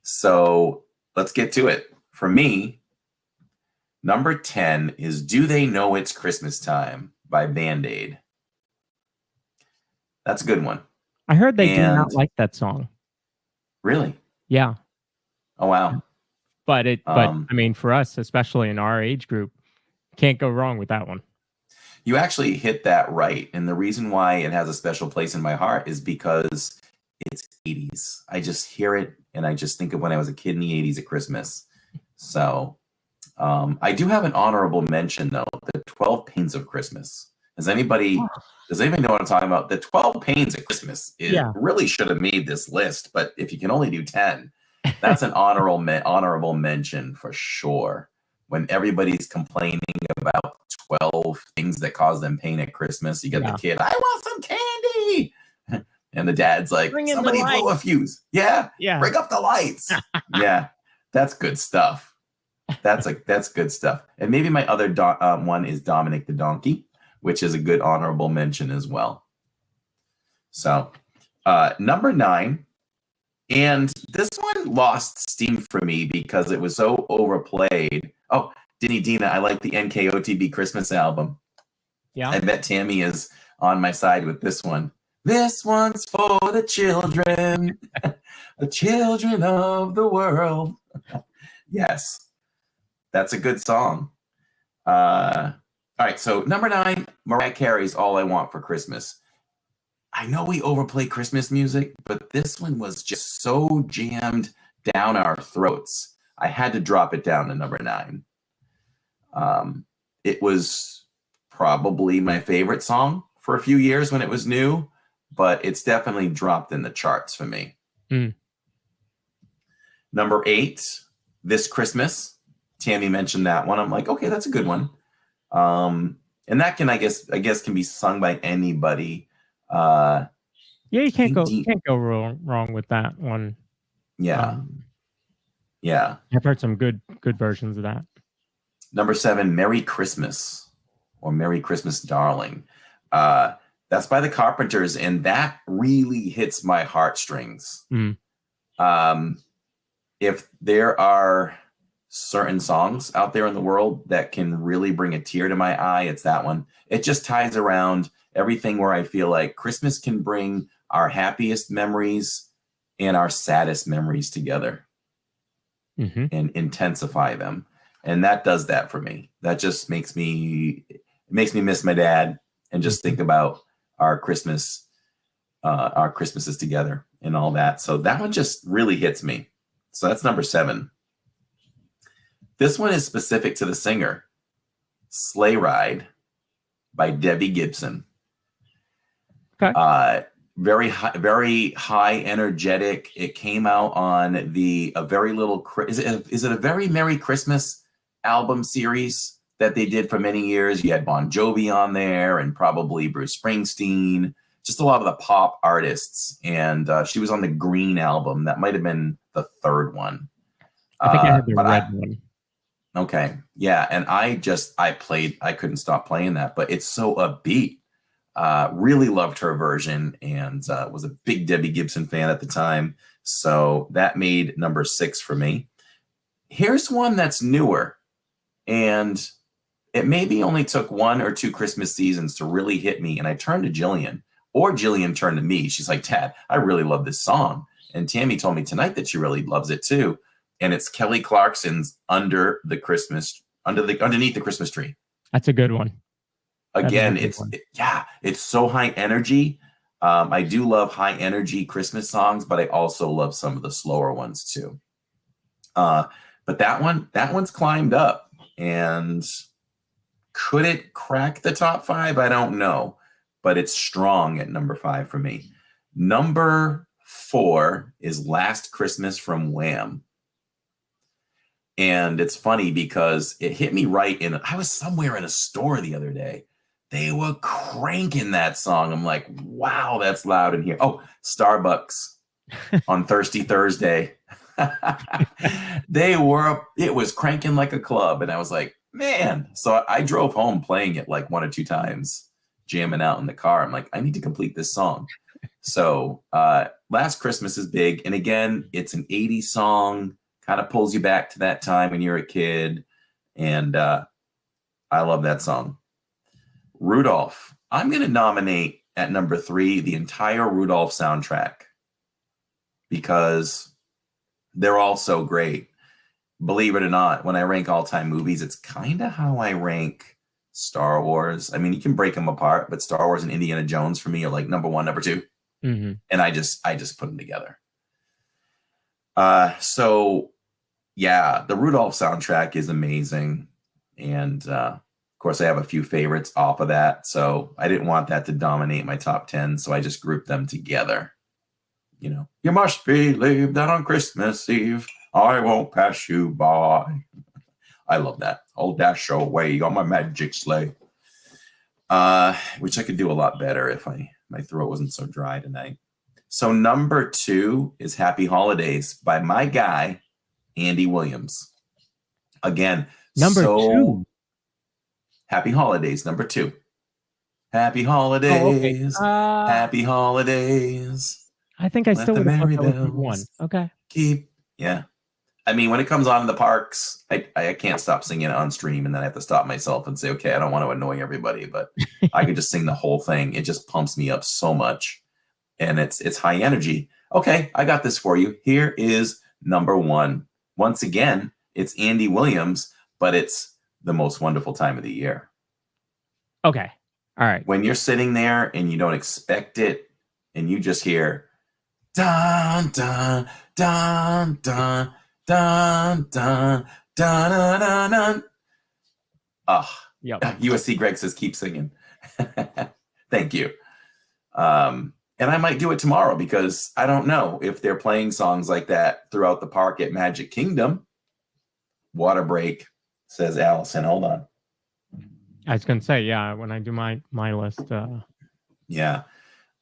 So let's get to it. For me, Number 10 is Do They Know It's Christmas Time by Band-Aid. That's a good one. I heard they do And not like that song. really? Yeah. Oh, wow. But I mean, for us, especially in our age group, can't go wrong with that one. You actually hit that right. And the reason why it has a special place in my heart is because it's 80s. I just hear it and I just think of when I was a kid in the 80s at Christmas. So I do have an honorable mention though, the 12 Pains of Christmas. Does anybody know what I'm talking about? The 12 Pains of Christmas really should have made this list, but if you can only do 10, that's an honorable mention for sure. When everybody's complaining about 12 things that cause them pain at Christmas, you get the kid, I want some candy. And the dad's like, somebody blow a fuse. Yeah. Bring up the lights. Yeah. That's good stuff. That's good stuff. And maybe my other one is Dominic the Donkey, which is a good honorable mention as well. So number 9. And this one lost steam for me because it was so overplayed. Oh, Dinny Dina, I like the NKOTB Christmas album. Yeah. I bet Tammy is on my side with this one. This one's for the children, the children of the world. Yes, that's a good song. All right, so number 9, Mariah Carey's All I Want for Christmas. I know we overplay Christmas music, but this one was just so jammed down our throats. I had to drop it down to number 9. It was probably my favorite song for a few years when it was new, but it's definitely dropped in the charts for me. Number 8, This Christmas. Tammy mentioned that one. I'm like, okay, that's a good one. And that can, I guess, can be sung by anybody. You can't go wrong with that one. Yeah. I've heard some good versions of that. Number 7, Merry Christmas, or Merry Christmas, Darling. That's by the Carpenters, and that really hits my heartstrings. If there are certain songs out there in the world that can really bring a tear to my eye, it's that one. It just ties around everything where I feel like Christmas can bring our happiest memories and our saddest memories together and intensify them. And that does that for me. That just makes me miss my dad and just think about our Christmases together and all that. So that one just really hits me. So that's number 7. This one is specific to the singer, Sleigh Ride by Debbie Gibson. Okay. Very high, energetic. It came out on is it a Very Merry Christmas album series that they did for many years. You had Bon Jovi on there and probably Bruce Springsteen, just a lot of the pop artists. And she was on the Green album. That might have been the 3rd one. I think I had the red one. Okay. Yeah. And I couldn't stop playing that, but it's so upbeat. Really loved her version and was a big Debbie Gibson fan at the time. So that made number 6 for me. Here's one that's newer, and it maybe only took 1 or 2 Christmas seasons to really hit me. And I turned to Jillian, or Jillian turned to me. She's like, Dad, I really love this song. And Tammy told me tonight that she really loves it too. And it's Kelly Clarkson's Underneath the Christmas Tree. That's a good one. Again, it's so high energy. I do love high energy Christmas songs, but I also love some of the slower ones too. But that one's climbed up, and could it crack the top 5? I don't know, but it's strong at number 5 for me. Number 4 is Last Christmas from Wham. And it's funny because it hit me right I was somewhere in a store the other day. They were cranking that song. I'm like, wow, that's loud in here. Oh, Starbucks on Thirsty Thursday. It was cranking like a club. And I was like, man. So I drove home playing it like 1 or 2 times, jamming out in the car. I'm like, I need to complete this song. So Last Christmas is big. And again, it's an 80s song, kind of pulls you back to that time when you're a kid. And I love that song. Rudolph. I'm going to nominate at number 3 the entire Rudolph soundtrack because they're all so great. Believe it or not, when I rank all-time movies, it's kind of how I rank Star Wars. I mean, you can break them apart, but Star Wars and Indiana Jones for me are like number 1, number 2. Mm-hmm. And I just put them together. So yeah, the Rudolph soundtrack is amazing. And of course, I have a few favorites off of that. So I didn't want that to dominate my top 10. So I just grouped them together. You know, you must believe that on Christmas Eve, I won't pass you by. I love that. I'll dash away on my magic sleigh. Which I could do a lot better if my throat wasn't so dry tonight. So number 2 is Happy Holidays by my guy, Andy Williams. Again, Number 2. Happy Holidays, number 2. Happy Holidays. Oh, okay. Happy Holidays. I think I Let still the would have merry thought that was bells one. Okay. Yeah. I mean, when it comes on in the parks, I can't stop singing it on stream, and then I have to stop myself and say, okay, I don't want to annoy everybody, but I could just sing the whole thing. It just pumps me up so much, and it's high energy. Okay, I got this for you. Here is number 1. Once again, it's Andy Williams, but it's the most wonderful time of the year. Okay. All right. When you're sitting there and you don't expect it, and you just hear dun dun dun dun dun dun dun dun dun dun. Yep. USC Greg says keep singing. Thank you. And I might do it tomorrow because I don't know if they're playing songs like that throughout the park at Magic Kingdom. Water break, says Allison. Hold on. I was going to say, yeah, when I do my list. Yeah.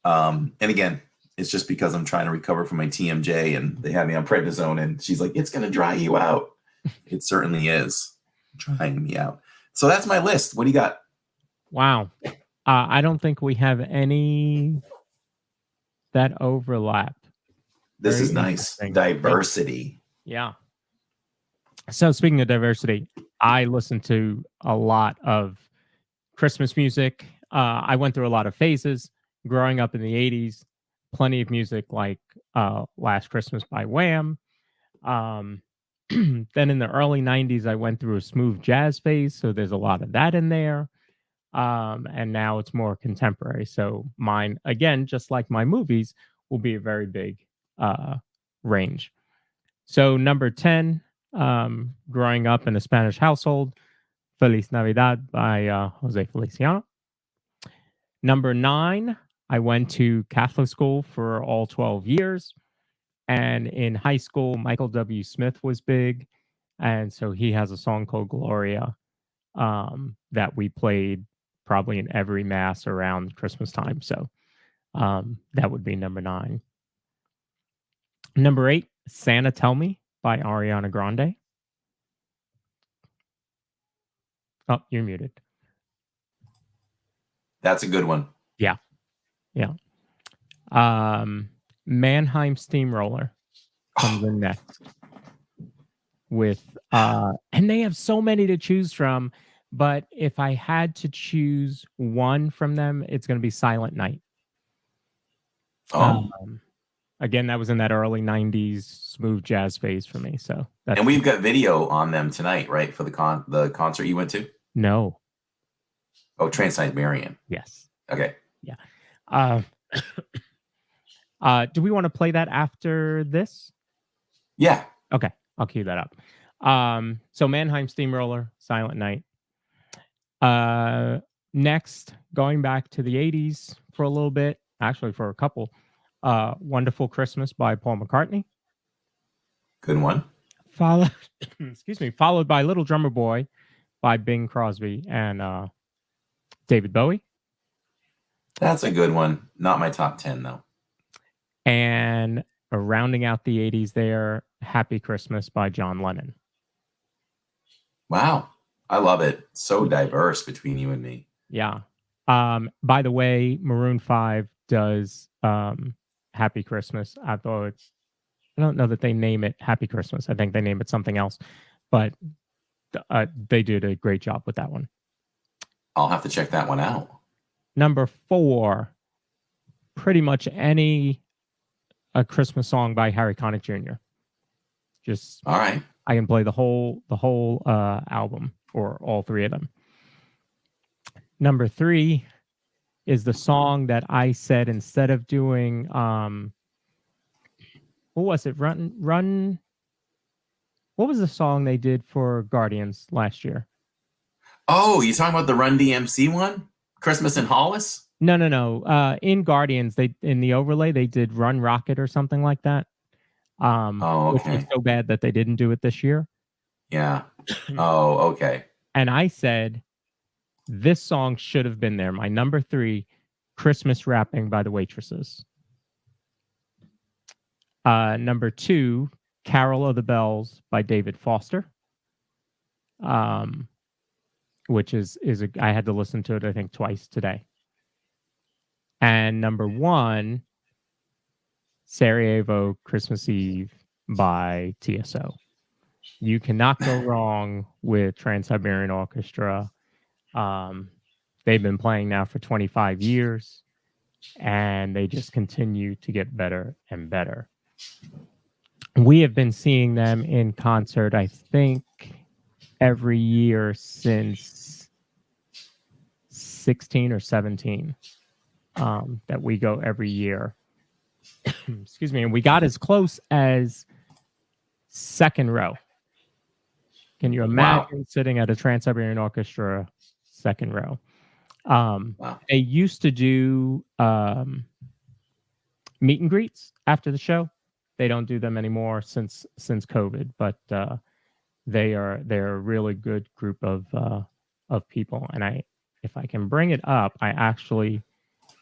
And again, it's just because I'm trying to recover from my TMJ and they have me on prednisone and she's like, it's going to dry you out. It certainly is drying me out. So that's my list. What do you got? Wow. I don't think we have any that overlap. This Very is nice. interesting. Diversity. Yeah. So speaking of diversity, I listen to a lot of Christmas music. I went through a lot of phases growing up in the 80s. Plenty of music like Last Christmas by Wham. Then in the early 90s, I went through a smooth jazz phase. So there's a lot of that in there. And now it's more contemporary. So mine, again, just like my movies, will be a very big range. So number 10, growing up in a Spanish household, Feliz Navidad by Jose Feliciano. Number 9, I went to Catholic school for all 12 years. And in high school, Michael W. Smith was big. And so he has a song called Gloria that we played probably in every mass around Christmas time. So that would be number 9. Number 8, Santa Tell Me by Ariana Grande. Oh, you're muted. That's a good one. Yeah. Yeah. Mannheim Steamroller comes in next with and they have so many to choose from, but if I had to choose one from them, it's going to be Silent Night. Again, that was in that early 90s smooth jazz phase for me. So and we've got video on them tonight, right? For the concert you went to? No. Oh, Trans-Siberian. Yes. Okay. Yeah. Do we want to play that after this? Yeah. Okay. I'll cue that up. So Mannheim Steamroller, Silent Night. Next, going back to the 80s for a little bit, actually for a couple, Wonderful Christmas by Paul McCartney. Good one. Followed by Little Drummer Boy by Bing Crosby and David Bowie. That's a good one. Not my top 10, though. And rounding out the 80s there, Happy Christmas by John Lennon. Wow. I love it. So diverse between you and me. Yeah. By the way, Maroon 5 does Happy Christmas. I don't know that they name it Happy Christmas. I think they name it something else. But they did a great job with that one. I'll have to check that one out. Number 4, pretty much a Christmas song by Harry Connick Jr. Just All right. I can play the whole album or all 3 of them. Number 3 is the song that I said instead of doing what was it? Run. What was the song they did for Guardians last year? Oh, you talking about the Run DMC one? Christmas in Hollis? No. In Guardians, in the overlay they did Run Rocket or something like that. Which was so bad that they didn't do it this year. Yeah. Oh, okay. And I said this song should have been there. My number 3, Christmas Wrapping by the Waitresses. Number 2, Carol of the Bells by David Foster. Which is I had to listen to it I think twice today. And number 1, Sarajevo Christmas Eve by TSO. You cannot go wrong with Trans-Siberian Orchestra. They've been playing now for 25 years, and they just continue to get better and better. We have been seeing them in concert, I think, every year since 16 or 17, that we go every year. Excuse me. And we got as close as second row. Can you imagine sitting at a Trans-Siberian Orchestra second row? They used to do meet and greets after the show. They don't do them anymore since COVID, but they're a really good group of people. And if I can bring it up, I actually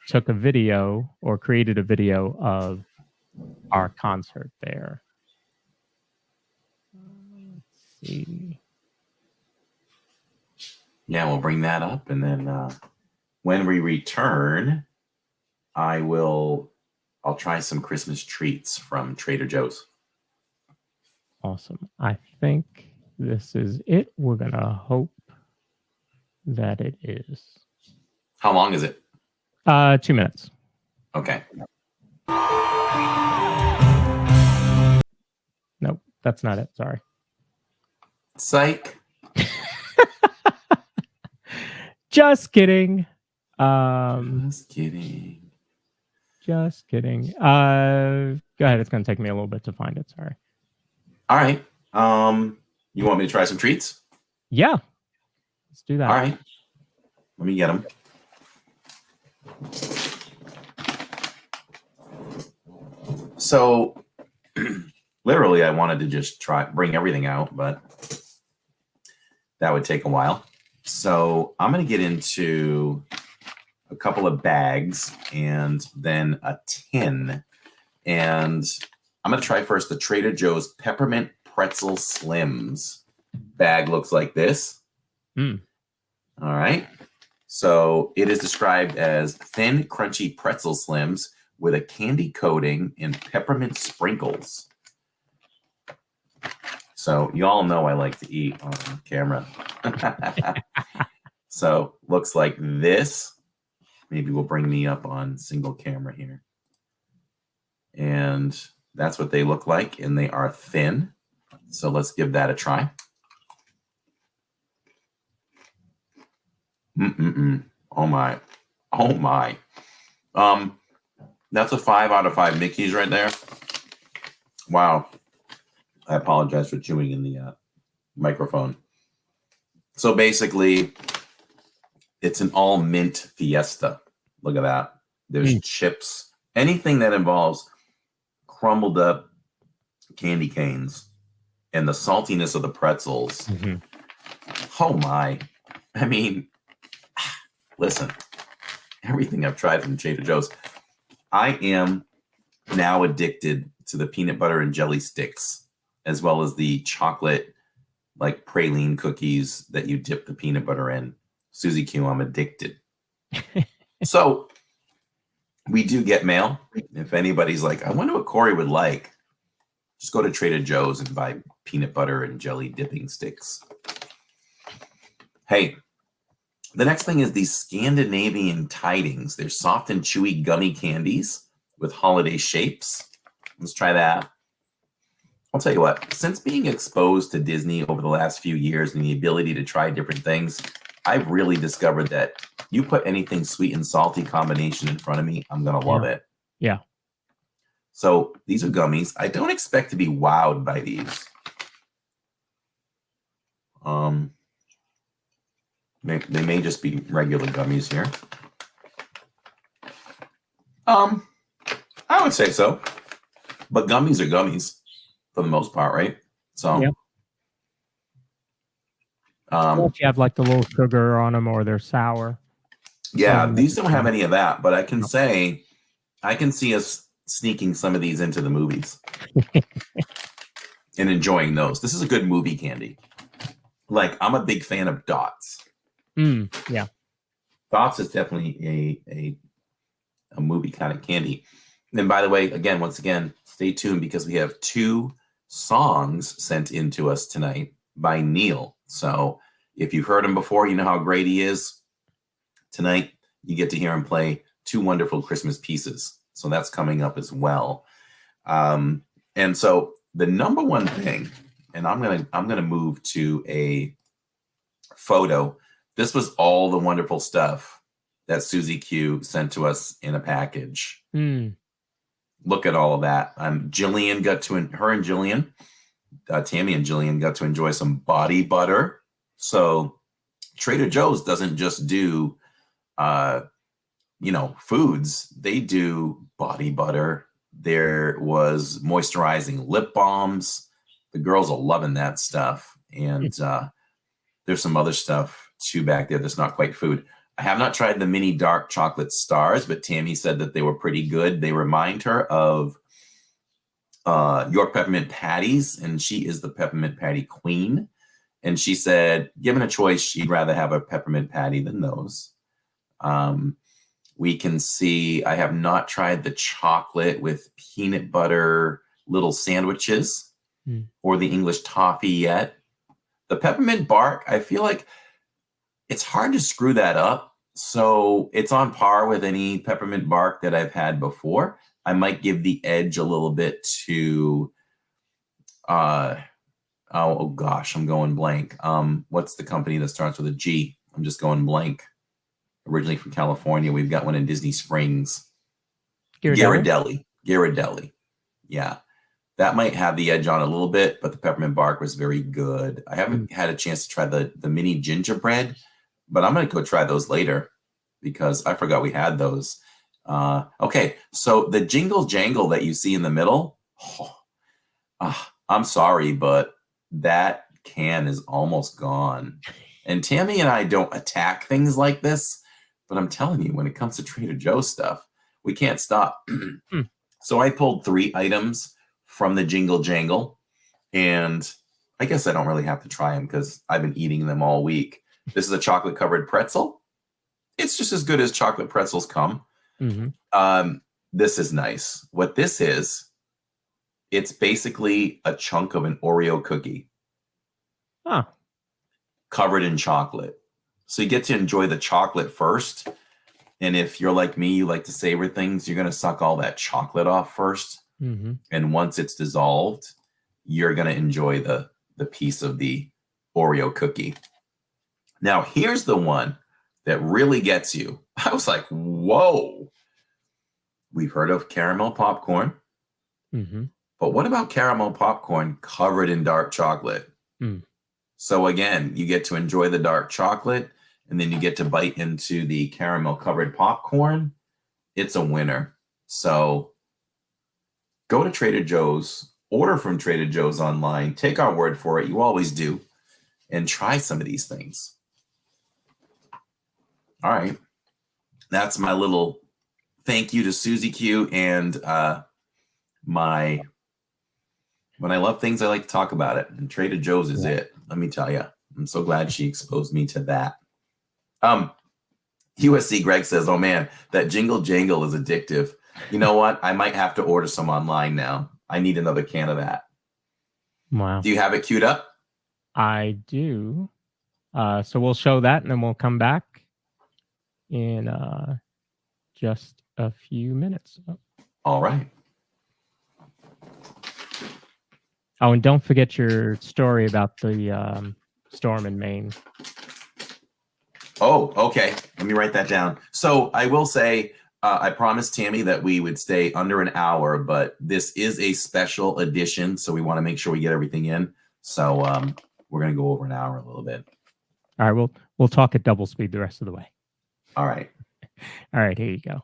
took a video or created a video of our concert there. Let's see. Yeah, we'll bring that up, and then when we return, I'll try some Christmas treats from Trader Joe's. Awesome. I think this is it. We're gonna hope that it is. How long is it? 2 minutes. Okay. Nope, that's not it. Sorry. Psych. Just kidding. Just kidding. Just kidding. Go ahead. It's going to take me a little bit to find it. Sorry. All right. You want me to try some treats? Yeah. Let's do that. All right. Let me get them. So, literally, I wanted to just bring everything out, but that would take a while. So I'm going to get into a couple of bags and then a tin. And I'm going to try first the Trader Joe's Peppermint Pretzel Slims. Bag looks like this. All right. So it is described as thin, crunchy pretzel slims with a candy coating and peppermint sprinkles. So you all know I like to eat on camera. So looks like this. Maybe we'll bring me up on single camera here. And that's what they look like. And they are thin. So let's give that a try. Oh my. Oh my. That's a 5 out of 5 Mickeys right there. Wow. I apologize for chewing in the microphone. So basically, it's an all mint fiesta. Look at that. There's chips. Anything that involves crumbled up candy canes and the saltiness of the pretzels. Oh my. I mean, listen, everything I've tried from Trader Joe's, I am now addicted to the peanut butter and jelly sticks, as well as the chocolate, like praline cookies that you dip the peanut butter in. Susie Q, I'm addicted. So we do get mail. If anybody's like, I wonder what Corey would like, just go to Trader Joe's and buy peanut butter and jelly dipping sticks. Hey, the next thing is these Scandinavian tidings. They're soft and chewy gummy candies with holiday shapes. Let's try that. I'll tell you what, since being exposed to Disney over the last few years and the ability to try different things, I've really discovered that you put anything sweet and salty combination in front of me, I'm going to love it. Yeah. So these are gummies. I don't expect to be wowed by these. They may just be regular gummies here. I would say so. But gummies are gummies for the most part, right? So yeah. If you have like the little sugar on them or they're sour. Yeah, these don't have any of that, but I can say I can see us sneaking some of these into the movies and enjoying those. This is a good movie candy. Like, I'm a big fan of Dots. Yeah. Dots is definitely a movie kind of candy. And by the way, once again, stay tuned because we have 2 songs sent in to us tonight by Neil. So if you've heard him before, you know how great he is. Tonight, you get to hear him play 2 wonderful Christmas pieces. So that's coming up as well. And so the number one thing, and I'm gonna move to a photo. This was all the wonderful stuff that Susie Q sent to us in a package. Look at all of that. Jillian got to, her and Jillian, Tammy and Jillian got to enjoy some body butter. So Trader Joe's doesn't just do, foods. They do body butter. There was moisturizing lip balms. The girls are loving that stuff. And there's some other stuff too back there that's not quite food. I have not tried the mini dark chocolate stars, but Tammy said that they were pretty good. They remind her of York peppermint patties, and she is the peppermint patty queen. And she said, given a choice, she'd rather have a peppermint patty than those. We can see, I have not tried the chocolate with peanut butter little sandwiches or the English toffee yet. The peppermint bark, I feel like it's hard to screw that up. So it's on par with any peppermint bark that I've had before. I might give the edge a little bit to, oh gosh, I'm going blank. What's the company that starts with a G? I'm just going blank. Originally from California. We've got one in Disney Springs. Ghirardelli. Yeah. That might have the edge on a little bit, but the peppermint bark was very good. I haven't had a chance to try the mini gingerbread, but I'm going to go try those later because I forgot we had those. Okay, so the jingle jangle that you see in the middle, I'm sorry, but that can is almost gone. And Tammy and I don't attack things like this, but I'm telling you, when it comes to Trader Joe's stuff, we can't stop. So I pulled 3 items from the jingle jangle, and I guess I don't really have to try them because I've been eating them all week. This is a chocolate covered pretzel. It's just as good as chocolate pretzels come. This is nice. What this is, it's basically a chunk of an Oreo cookie covered in chocolate. So you get to enjoy the chocolate first. And if you're like me, you like to savor things, you're going to suck all that chocolate off first. And once it's dissolved, you're going to enjoy the piece of the Oreo cookie. Now, here's the one that really gets you. I was like, whoa. We've heard of caramel popcorn. But what about caramel popcorn covered in dark chocolate? So again, you get to enjoy the dark chocolate, and then you get to bite into the caramel covered popcorn. It's a winner. So go to Trader Joe's, order from Trader Joe's online, take our word for it. You always do. And try some of these things. All right. That's my little thank you to Susie Q and when I love things, I like to talk about it. And Trader Joe's is it. Let me tell you. I'm so glad she exposed me to that. USC Greg says, oh man, that jingle jangle is addictive. You know what? I might have to order some online now. I need another can of that. Wow. Do you have it queued up? I do. So we'll show that, and then we'll come back in just a few minutes. All right. Oh, and don't forget your story about the storm in Maine. Oh, okay. Let me write that down. So I will say, I promised Tammy that we would stay under an hour, but this is a special edition, so we want to make sure we get everything in. So we're going to go over an hour a little bit. All right, we'll talk at double speed the rest of the way. All right. All right, here you go.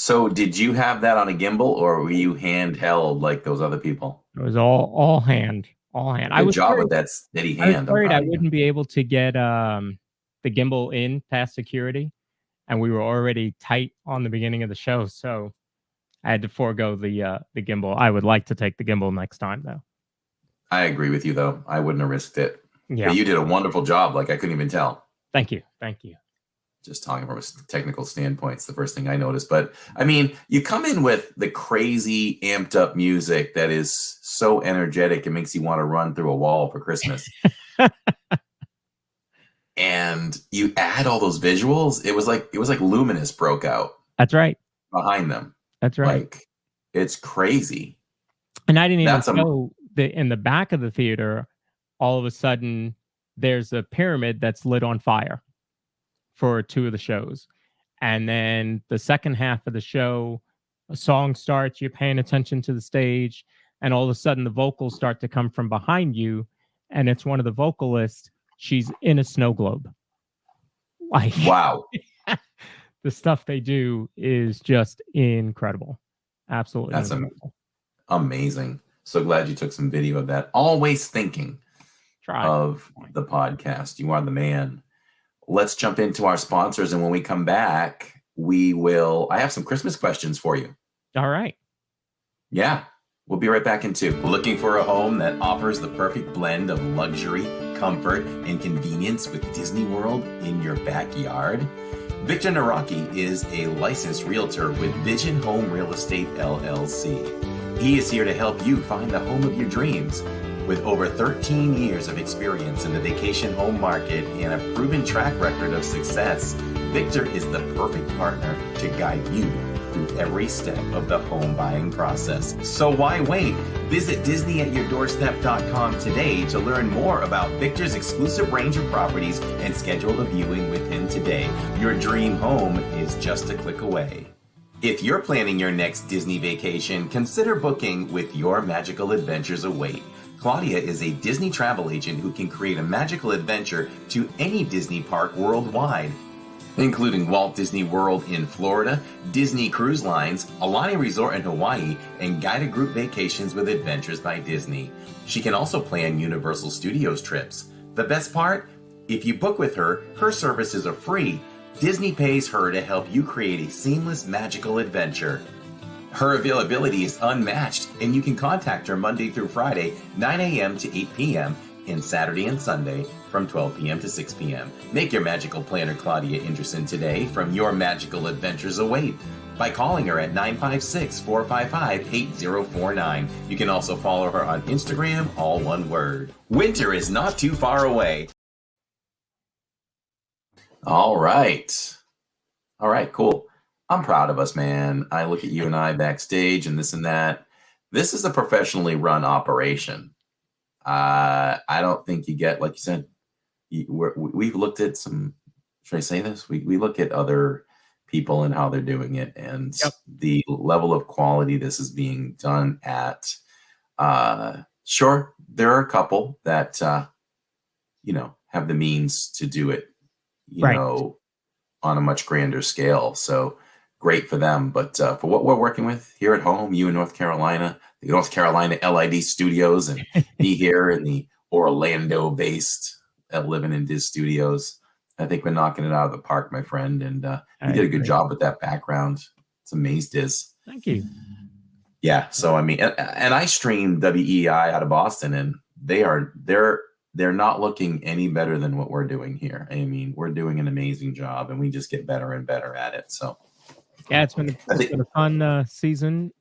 So did you have that on a gimbal, or were you handheld like those other people? It was all hand, all hand. Good job with that steady I was hand. I'm worried I proud of you. wouldn't be able to get the gimbal in past security, and we were already tight on the beginning of the show, so I had to forego the gimbal. I would like to take the gimbal next time, though. I agree with you, though. I wouldn't have risked it. Yeah. But you did a wonderful job. Like, I couldn't even tell. Thank you. Thank you. Just talking from a technical standpoint, it's the first thing I noticed. But I mean, you come in with the crazy amped up music that is so energetic, it makes you want to run through a wall for Christmas. And you add all those visuals. It was like Luminous broke out. That's right. Behind them. That's right. Like, it's crazy. And I didn't even know that in the back of the theater, all of a sudden, there's a pyramid that's lit on fire for two of the shows. And then the second half of the show, a song starts, you're paying attention to the stage, and all of a sudden the vocals start to come from behind you, and it's one of the vocalists. She's in a snow globe. Like, wow. The stuff they do is just incredible. Absolutely. That's incredible. Amazing. So glad you took some video of that. Always thinking of the podcast. You are the man. Let's jump into our sponsors, and when we come back, I have some Christmas questions for you. All right. Yeah, we'll be right back in 2. Looking for a home that offers the perfect blend of luxury, comfort, and convenience with Disney World in your backyard? Victor Naraki is a licensed realtor with Vision Home Real Estate LLC. He is here to help you find the home of your dreams. With over 13 years of experience in the vacation home market and a proven track record of success, Victor is the perfect partner to guide you through every step of the home buying process. So why wait? Visit DisneyAtYourDoorstep.com today to learn more about Victor's exclusive range of properties and schedule a viewing with him today. Your dream home is just a click away. If you're planning your next Disney vacation, consider booking with Your Magical Adventures Await. Claudia is a Disney travel agent who can create a magical adventure to any Disney park worldwide, including Walt Disney World in Florida, Disney Cruise Lines, Alani Resort in Hawaii, and guided group vacations with Adventures by Disney. She can also plan Universal Studios trips. The best part? If you book with her, her services are free. Disney pays her to help you create a seamless, magical adventure. Her availability is unmatched, and you can contact her Monday through Friday, 9 a.m. to 8 p.m., and Saturday and Sunday from 12 p.m. to 6 p.m. Make your magical planner Claudia Anderson today from Your Magical Adventures Await by calling her at 956-455-8049. You can also follow her on Instagram, all one word. Winter is not too far away. All right, cool. I'm proud of us, man. I look at you and I backstage and this and that. This is a professionally run operation. I don't think you get, like you said, we've looked at some, should I say this? We look at other people and how they're doing it, and the level of quality this is being done at. Sure, there are a couple that, have the means to do it, on a much grander scale. So great for them. But for what we're working with here at home, you in North Carolina, the North Carolina LID studios, and me here in the Orlando-based living in Diz Studios, I think we're knocking it out of the park, my friend. And you did a good job with that background. It's amazed, Diz. Thank you. Yeah. So I mean, and I stream WEI out of Boston, and they're not looking any better than what we're doing here. I mean, we're doing an amazing job, and we just get better and better at it. So yeah, it's been a fun season.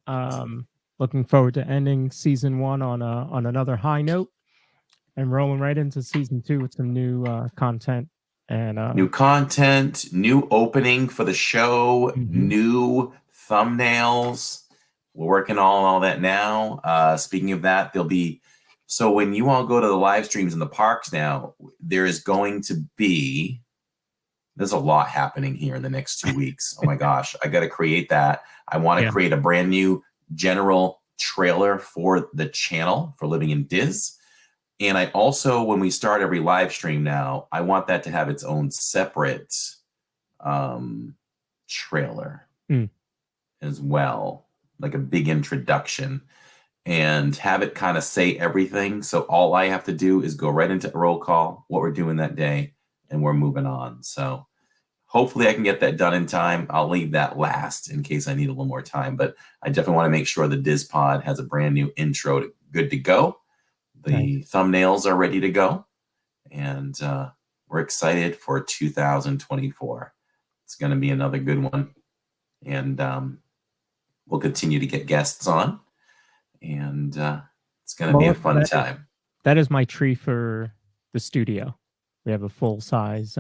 Looking forward to ending season 1 on another high note and rolling right into season 2 with some new content and new content, new opening for the show, new thumbnails. We're working on all that now. Speaking of that, so when you all go to the live streams in the parks now, there's a lot happening here in the next 2 weeks. Oh my gosh, I got to create that. I want to create a brand new general trailer for the channel for Living in Diz. And I also, when we start every live stream now, I want that to have its own separate trailer as well, like a big introduction, and have it kind of say everything. So all I have to do is go right into a roll call, what we're doing that day, and we're moving on. So hopefully I can get that done in time. I'll leave that last in case I need a little more time, but I definitely want to make sure the Dizpod has a brand new intro good to go. The thumbnails are ready to go, and we're excited for 2024. It's going to be another good one, and we'll continue to get guests on, and it's going to be a fun time. That is my tree for the studio. We have a full size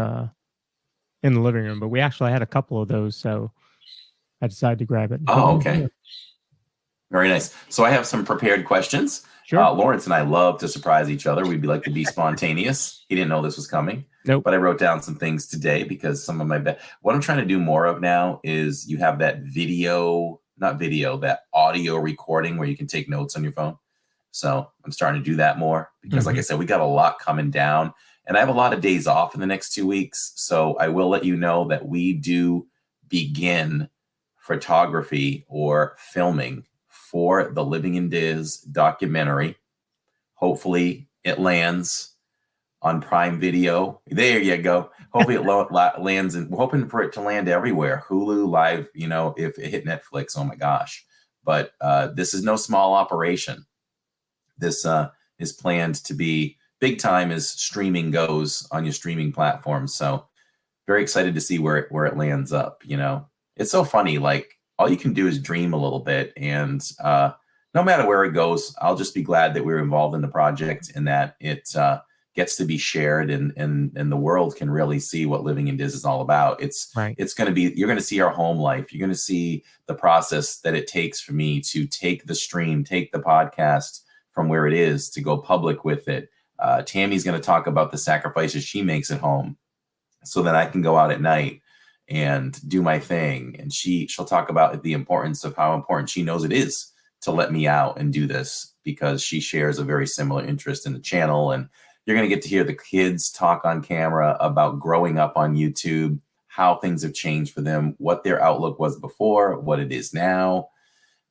in the living room, but we actually had a couple of those, so I decided to grab it. Oh, okay. Very nice. So I have some prepared questions. Sure. Lawrence and I love to surprise each other. We'd like to be spontaneous. He didn't know this was coming. Nope. But I wrote down some things today because some of what I'm trying to do more of now is you have that that audio recording where you can take notes on your phone. So I'm starting to do that more because like I said, we got a lot coming down. And I have a lot of days off in the next 2 weeks. So I will let you know that we do begin photography or filming for the Living in Diz documentary. Hopefully it lands on Prime Video. There you go. Hopefully it lands, and we're hoping for it to land everywhere. Hulu, Live, if it hit Netflix, oh my gosh. But this is no small operation. This is planned to be big time as streaming goes on your streaming platforms. So very excited to see where it lands up. It's so funny. Like, all you can do is dream a little bit, and no matter where it goes, I'll just be glad that we're involved in the project and that it gets to be shared, and the world can really see what living in Diz is all about. It's going to be, you're going to see our home life. You're going to see the process that it takes for me to take the stream, take the podcast from where it is to go public with it. Tammy's going to talk about the sacrifices she makes at home so that I can go out at night and do my thing. And she'll talk about the importance of how important she knows it is to let me out and do this, because she shares a very similar interest in the channel. And you're going to get to hear the kids talk on camera about growing up on YouTube, how things have changed for them, what their outlook was before, what it is now.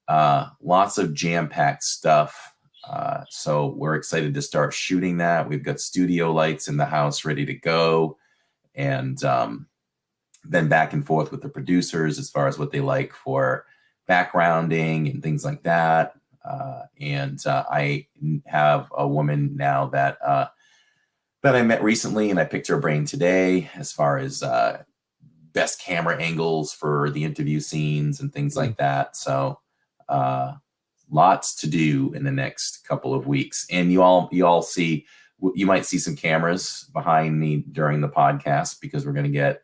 Lots of jam-packed stuff. So we're excited to start shooting that. We've got studio lights in the house ready to go. And then back and forth with the producers as far as what they like for backgrounding and things like that. And I have a woman now that I met recently, and I picked her brain today as far as best camera angles for the interview scenes and things like that. So lots to do in the next couple of weeks. And you all see, you might see some cameras behind me during the podcast, because we're going to get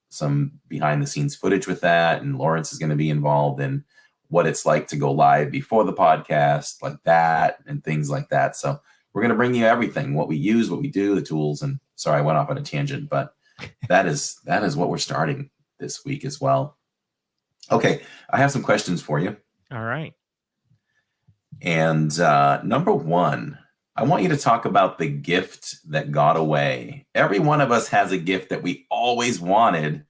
some behind the scenes footage with that. And Lawrence is going to be involved in what it's like to go live before the podcast, like that, and things like that. So we're going to bring you everything, what we use, what we do, the tools. And sorry, I went off on a tangent, but that is what we're starting this week as well. Okay. I have some questions for you. All right. And number one, I want you to talk about the gift that got away. Every one of us has a gift that we always wanted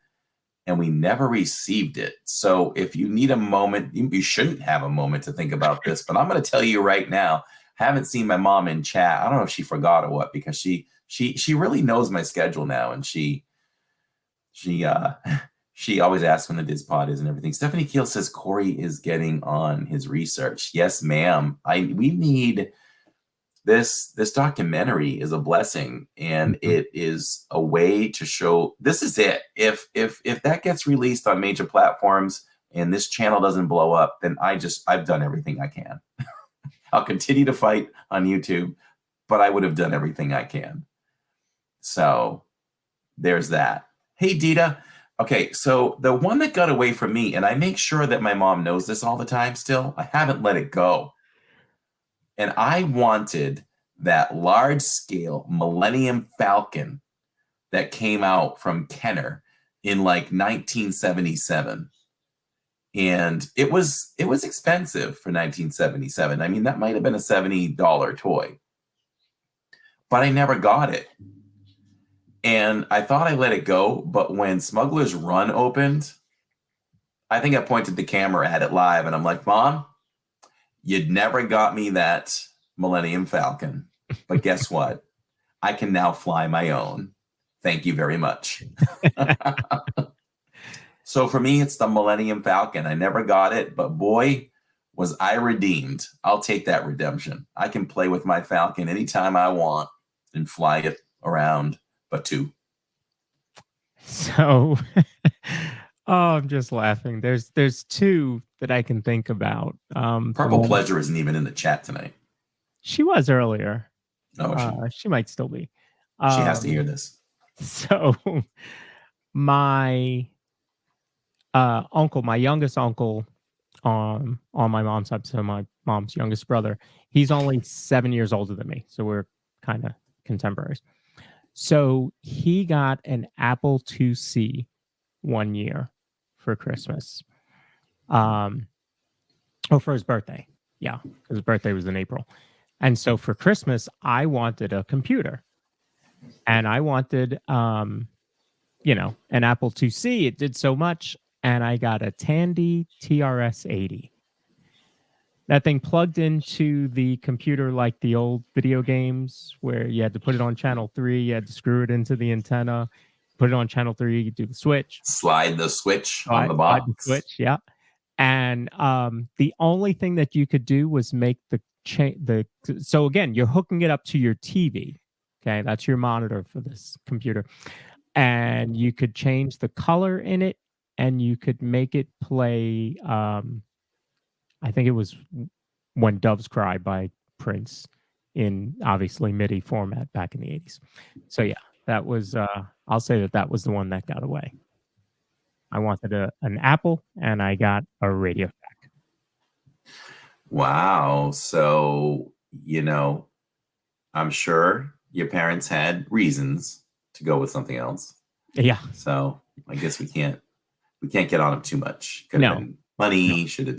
and we never received it. So if you need a moment, you shouldn't have a moment to think about this, but I'm going to tell you right now, I haven't seen my mom in chat. I don't know if she forgot or what, because she really knows my schedule now. And she always asks when the Dizpod is and everything. Stephanie Keel says Corey is getting on his research. Yes, ma'am. We need this documentary is a blessing, and it is a way to show this is it. If that gets released on major platforms and this channel doesn't blow up, then I've done everything I can. I'll continue to fight on YouTube, but I would have done everything I can. So there's that. Hey, Dita. Okay, so the one that got away from me, and I make sure that my mom knows this all the time still, I haven't let it go. And I wanted that large-scale Millennium Falcon that came out from Kenner in like 1977. And it was expensive for 1977. I mean, that might have been a $70 toy. But I never got it. And I thought I let it go, but when Smuggler's Run opened, I think I pointed the camera at it live, and I'm like, Mom, you'd never got me that Millennium Falcon. But guess what? I can now fly my own. Thank you very much. So for me, it's the Millennium Falcon. I never got it, but boy, was I redeemed. I'll take that redemption. I can play with my Falcon anytime I want and fly it around, but two. So, I'm just laughing. There's two that I can think about. Purple Pleasure isn't even in the chat tonight. She was earlier. Oh, she might still be. She has to hear this. So, my uncle, my youngest uncle, on my mom's side, so my mom's youngest brother, he's only 7 years older than me, so we're kind of contemporaries. So he got an Apple IIc one year for Christmas. For his birthday. Yeah, because his birthday was in April. And so for Christmas, I wanted a computer. And I wanted, an Apple IIc. It did so much. And I got a Tandy TRS-80. That thing plugged into the computer like the old video games where you had to put it on channel 3, you had to screw it into the antenna, put it on channel 3, you do the switch. Slide the switch on the box. Slide the switch, yeah. And the only thing that you could do was make so again, you're hooking it up to your TV. Okay, that's your monitor for this computer. and you could change the color in it, and you could make it play. I think it was "When Doves Cry" by Prince in obviously MIDI format back in the 80s. So yeah, that was. I'll say that that was the one that got away. I wanted an Apple, and I got a Radio Shack. Wow. So, I'm sure your parents had reasons to go with something else. Yeah. So I guess we can't get on them too much. Could have been money, could have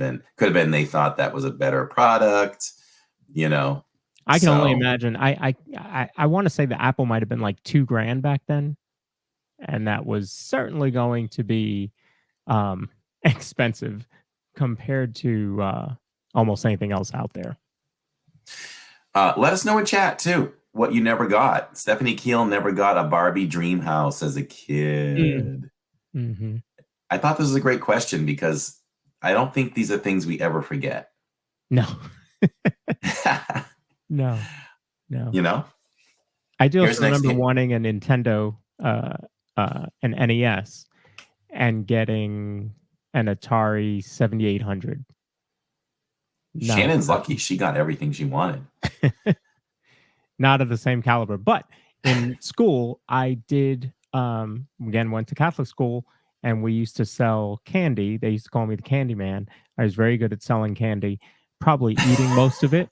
been they thought that was a better product, I can only imagine. I want to say the Apple might have been like $2,000 back then, and that was certainly going to be expensive compared to almost anything else out there. Let us know in chat too what you never got. Stephanie Keel never got a Barbie dream house as a kid. Mm-hmm. I thought this was a great question because I don't think these are things we ever forget. No. No. I do also remember wanting a Nintendo, an NES, and getting an Atari 7800. Shannon's lucky she got everything she wanted. Not of the same caliber, but in school I did. Again, went to Catholic school, and we used to sell candy. They used to call me the Candy Man. I was very good at selling candy, probably eating most of it,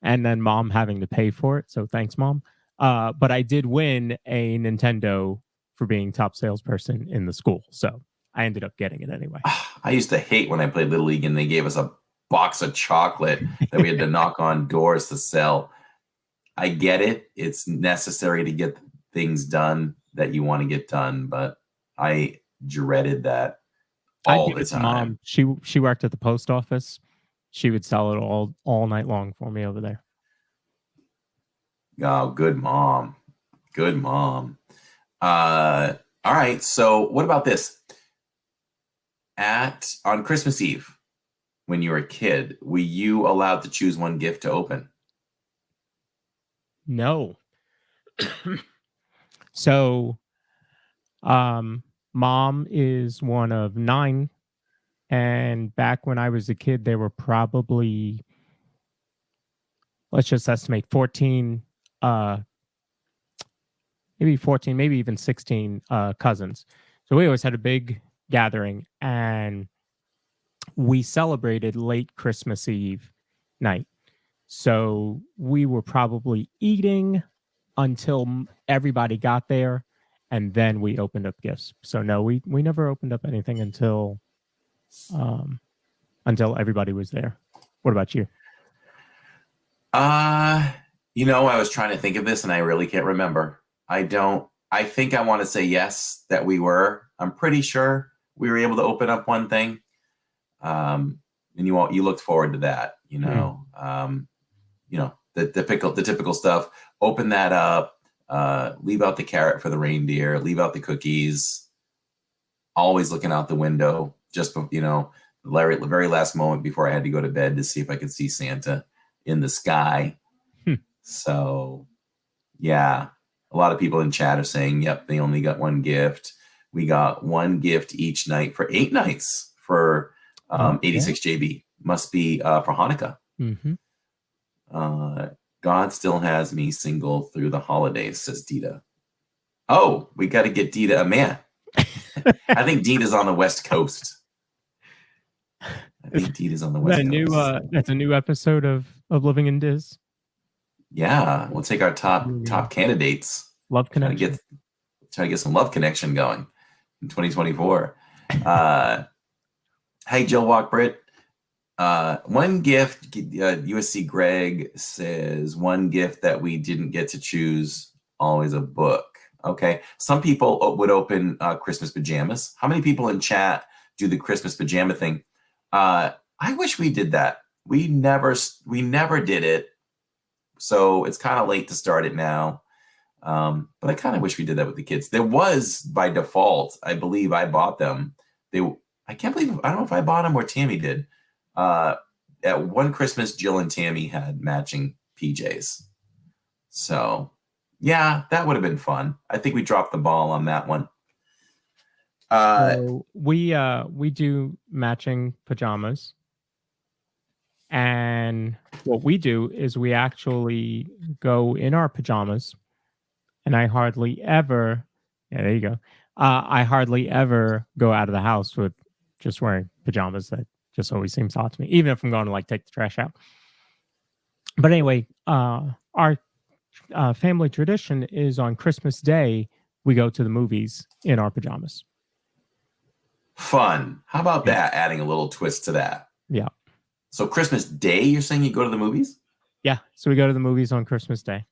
and then mom having to pay for it. So thanks, mom. But I did win a Nintendo for being top salesperson in the school. So I ended up getting it anyway. I used to hate when I played Little League and they gave us a box of chocolate that we had to knock on doors to sell. I get it. It's necessary to get things done that you want to get done, but I dreaded that all the time. Mom, she worked at the post office. She would sell it all night long for me over there. Oh, good mom. Good mom. All right. So what about this? On Christmas Eve, when you were a kid, were you allowed to choose one gift to open? No. So, mom is one of 9, and back when I was a kid, there were probably, let's just estimate 14, maybe 14, maybe even 16 cousins. So we always had a big gathering, and we celebrated late Christmas Eve night. So we were probably eating until everybody got there, and then we opened up gifts. So no, we never opened up anything until everybody was there. What about you? I was trying to think of this and I really can't remember. I think I want to say yes, that we were. I'm pretty sure we were able to open up one thing. And you looked forward to that, the typical stuff. Open that up, leave out the carrot for the reindeer, leave out the cookies. Always looking out the window, just the very last moment before I had to go to bed to see if I could see Santa in the sky. So, yeah, a lot of people in chat are saying, "Yep, they only got one gift." We got one gift each night for 8 nights for 86 JB. Must be for Hanukkah. Mm-hmm. God still has me single through the holidays, says Dita. Oh, we got to get Dita a man. I think Dita's on the West Coast. That's a new episode of Living in Diz. Yeah, we'll take our top candidates. Love connection. Try to get some love connection going in 2024. Hey, Joe Walk Britt. One gift, USC Greg says, one gift that we didn't get to choose, always a book. Okay. Some people would open Christmas pajamas. How many people in chat do the Christmas pajama thing? I wish we did that. We never did it. So it's kind of late to start it now. But I kind of wish we did that with the kids. There was, by default, I believe I bought them. I don't know if I bought them or Tammy did. At one Christmas, Jill and Tammy had matching PJs. So, Yeah, that would have been fun. I think we dropped the ball on that one. Uh, So we do matching pajamas, and what we do is we actually go in our pajamas, and I hardly ever, yeah, there you go. I hardly ever go out of the house with just wearing pajamas. That just always seems odd to me, even if I'm going to like take the trash out. But anyway, our family tradition is on Christmas Day we go to the movies in our pajamas. Fun. How about Yeah, that? Adding a little twist to that. yeah, So Christmas Day, you're saying you go to the movies? yeah. So we go to the movies on Christmas Day.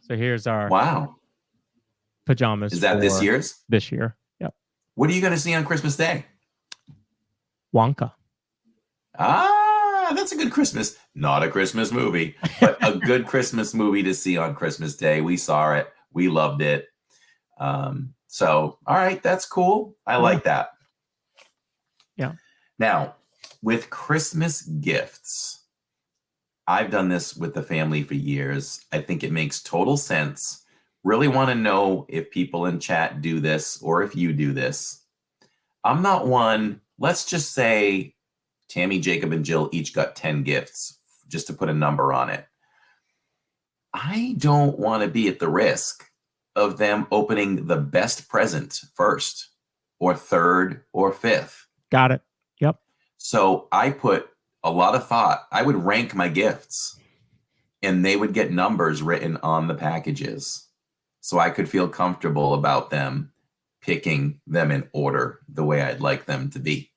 So here's our Wow. pajamas Is that this for year's? this year. Yep, What are you going to see on Christmas Day? Wonka. Ah, that's a good Christmas. Not a Christmas movie, but a good Christmas movie to see on Christmas Day. We saw it. We loved it. So, all right, that's cool. I like that. Yeah. Now, with Christmas gifts, I've done this with the family for years. I think it makes total sense. Really want to know if people in chat do this or if you do this. I'm not one. Let's just say Tammy, Jacob, and Jill each got 10 gifts, just to put a number on it. I don't want to be at the risk of them opening the best present first or third or fifth. Got it. Yep. So I put a lot of thought. I would rank my gifts and they would get numbers written on the packages so I could feel comfortable about them picking them in order the way I'd like them to be.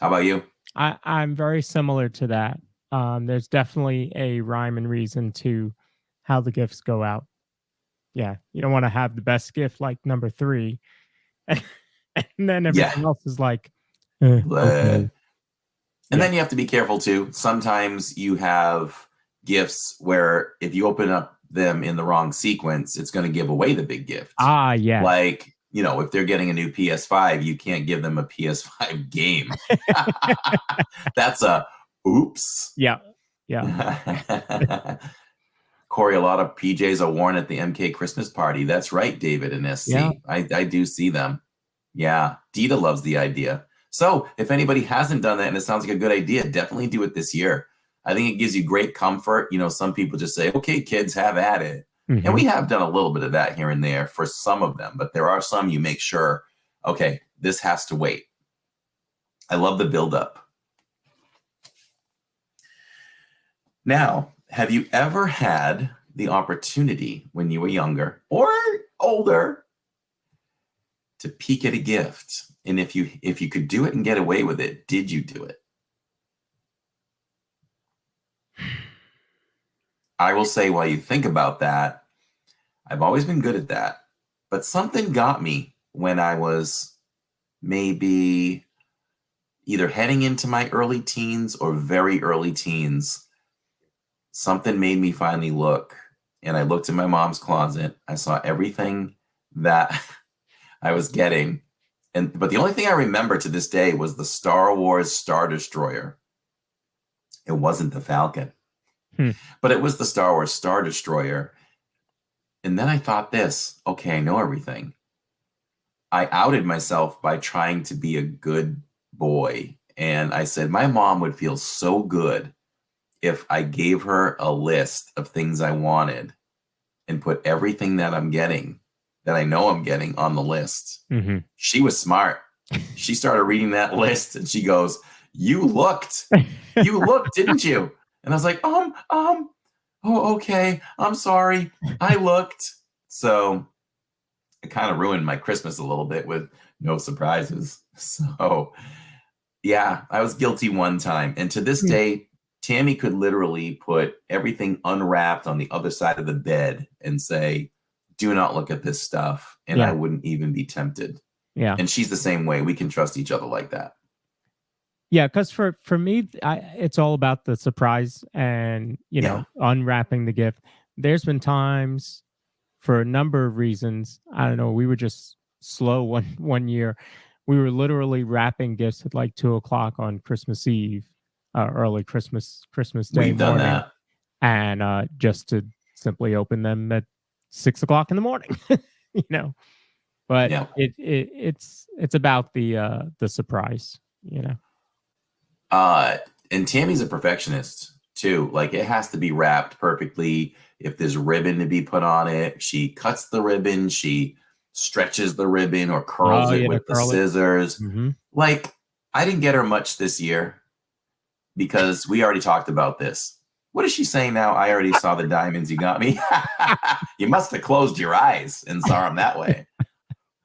How about you? I'm very similar to that. There's definitely a rhyme and reason to how the gifts go out. Yeah, you don't want to have the best gift like number 3, and then everything Yeah. else is like, Okay. And Yeah. then you have to be careful too. Sometimes you have gifts where if you open up them in the wrong sequence, it's going to give away the big gift. Yeah. Like, if they're getting a new PS5, you can't give them a PS5 game. That's a oops. Yeah. Corey, a lot of PJs are worn at the MK Christmas party. That's right, David and SC. Yeah. I do see them. Yeah. Dita loves the idea. So if anybody hasn't done that and it sounds like a good idea, definitely do it this year. I think it gives you great comfort. Some people just say, okay, kids, have at it. Mhm. And we have done a little bit of that here and there for some of them, but there are some you make sure, okay, this has to wait. I love the buildup. Now, have you ever had the opportunity when you were younger or older to peek at a gift? And if you could do it and get away with it, did you do it? I will say, while you think about that, I've always been good at that. But something got me when I was maybe either heading into my early teens or very early teens. Something made me finally look. And I looked in my mom's closet. I saw everything that I was getting. But the only thing I remember to this day was the Star Wars Star Destroyer. It wasn't the Falcon, but it was the Star Wars Star Destroyer. And then I thought this, okay, I know everything. I outed myself by trying to be a good boy. And I said, my mom would feel so good if I gave her a list of things I wanted and put everything that I'm getting, that I know I'm getting, on the list. Mm-hmm. She was smart. She started reading that list and she goes, you looked, didn't you? And I was like, oh, okay. I'm sorry. I looked. So it kind of ruined my Christmas a little bit with no surprises. So yeah, I was guilty one time. And to this day, Tammy could literally put everything unwrapped on the other side of the bed and say, do not look at this stuff. And I wouldn't even be tempted. Yeah. And she's the same way. We can trust each other like that. Yeah, because for me, it's all about the surprise and, unwrapping the gift. There's been times, for a number of reasons, I don't know, we were just slow one year. We were literally wrapping gifts at like 2:00 on Christmas Eve, early Christmas Day We've done morning, that. and just to simply open them at 6 o'clock in the morning, you know. But Yeah. it's about the surprise, you know. And Tammy's a perfectionist too. Like it has to be wrapped perfectly. If there's ribbon to be put on it, she cuts the ribbon, she stretches the ribbon or curls Oh, it yeah, to with the curl it. scissors. Mhm. Like I didn't get her much this year because we already talked about this. What is she saying now? I already saw the diamonds you got me. You must have closed your eyes and saw them that way.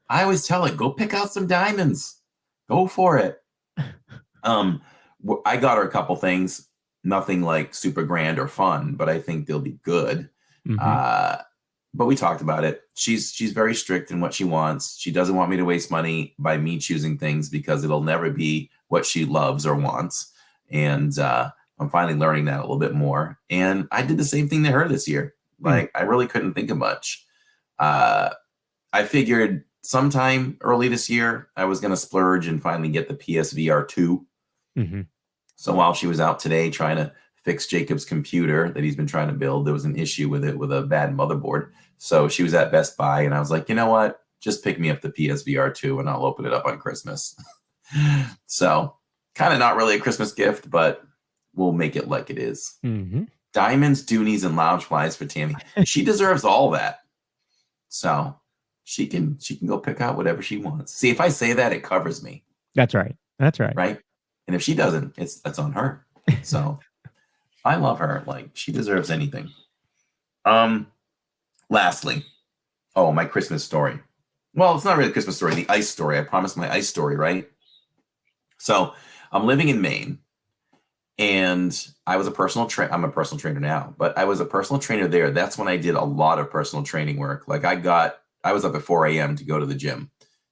I always tell her, go pick out some diamonds. Go for it. I got her a couple things, nothing like super grand or fun, but I think they'll be good. Mhm. But we talked about it. She's very strict in what she wants. She doesn't want me to waste money by me choosing things because it'll never be what she loves or wants. And I'm finally learning that a little bit more. And I did the same thing to her this year. Like I really couldn't think of much. I figured sometime early this year I was going to splurge and finally get the PSVR 2. Mhm. So while she was out today trying to fix Jacob's computer that he's been trying to build, there was an issue with it with a bad motherboard. So she was at Best Buy and I was like, you know what? Just pick me up the PSVR 2 and I'll open it up on Christmas. So kind of not really a Christmas gift, but we'll make it like it is. Mhm. Diamonds, Doonies, and Loungeflies for Tammy. She deserves all that. So she can go pick out whatever she wants. See, if I say that, it covers me. That's right. That's right. Right. And if she doesn't, that's on her. So I love her. Like she deserves anything. Lastly, my Christmas story. Well, it's not really a Christmas story, the ice story. I promised my ice story, right? So I'm living in Maine and I was a personal trainer. I'm a personal trainer now, but I was a personal trainer there. That's when I did a lot of personal training work. Like I was up at 4 a.m. to go to the gym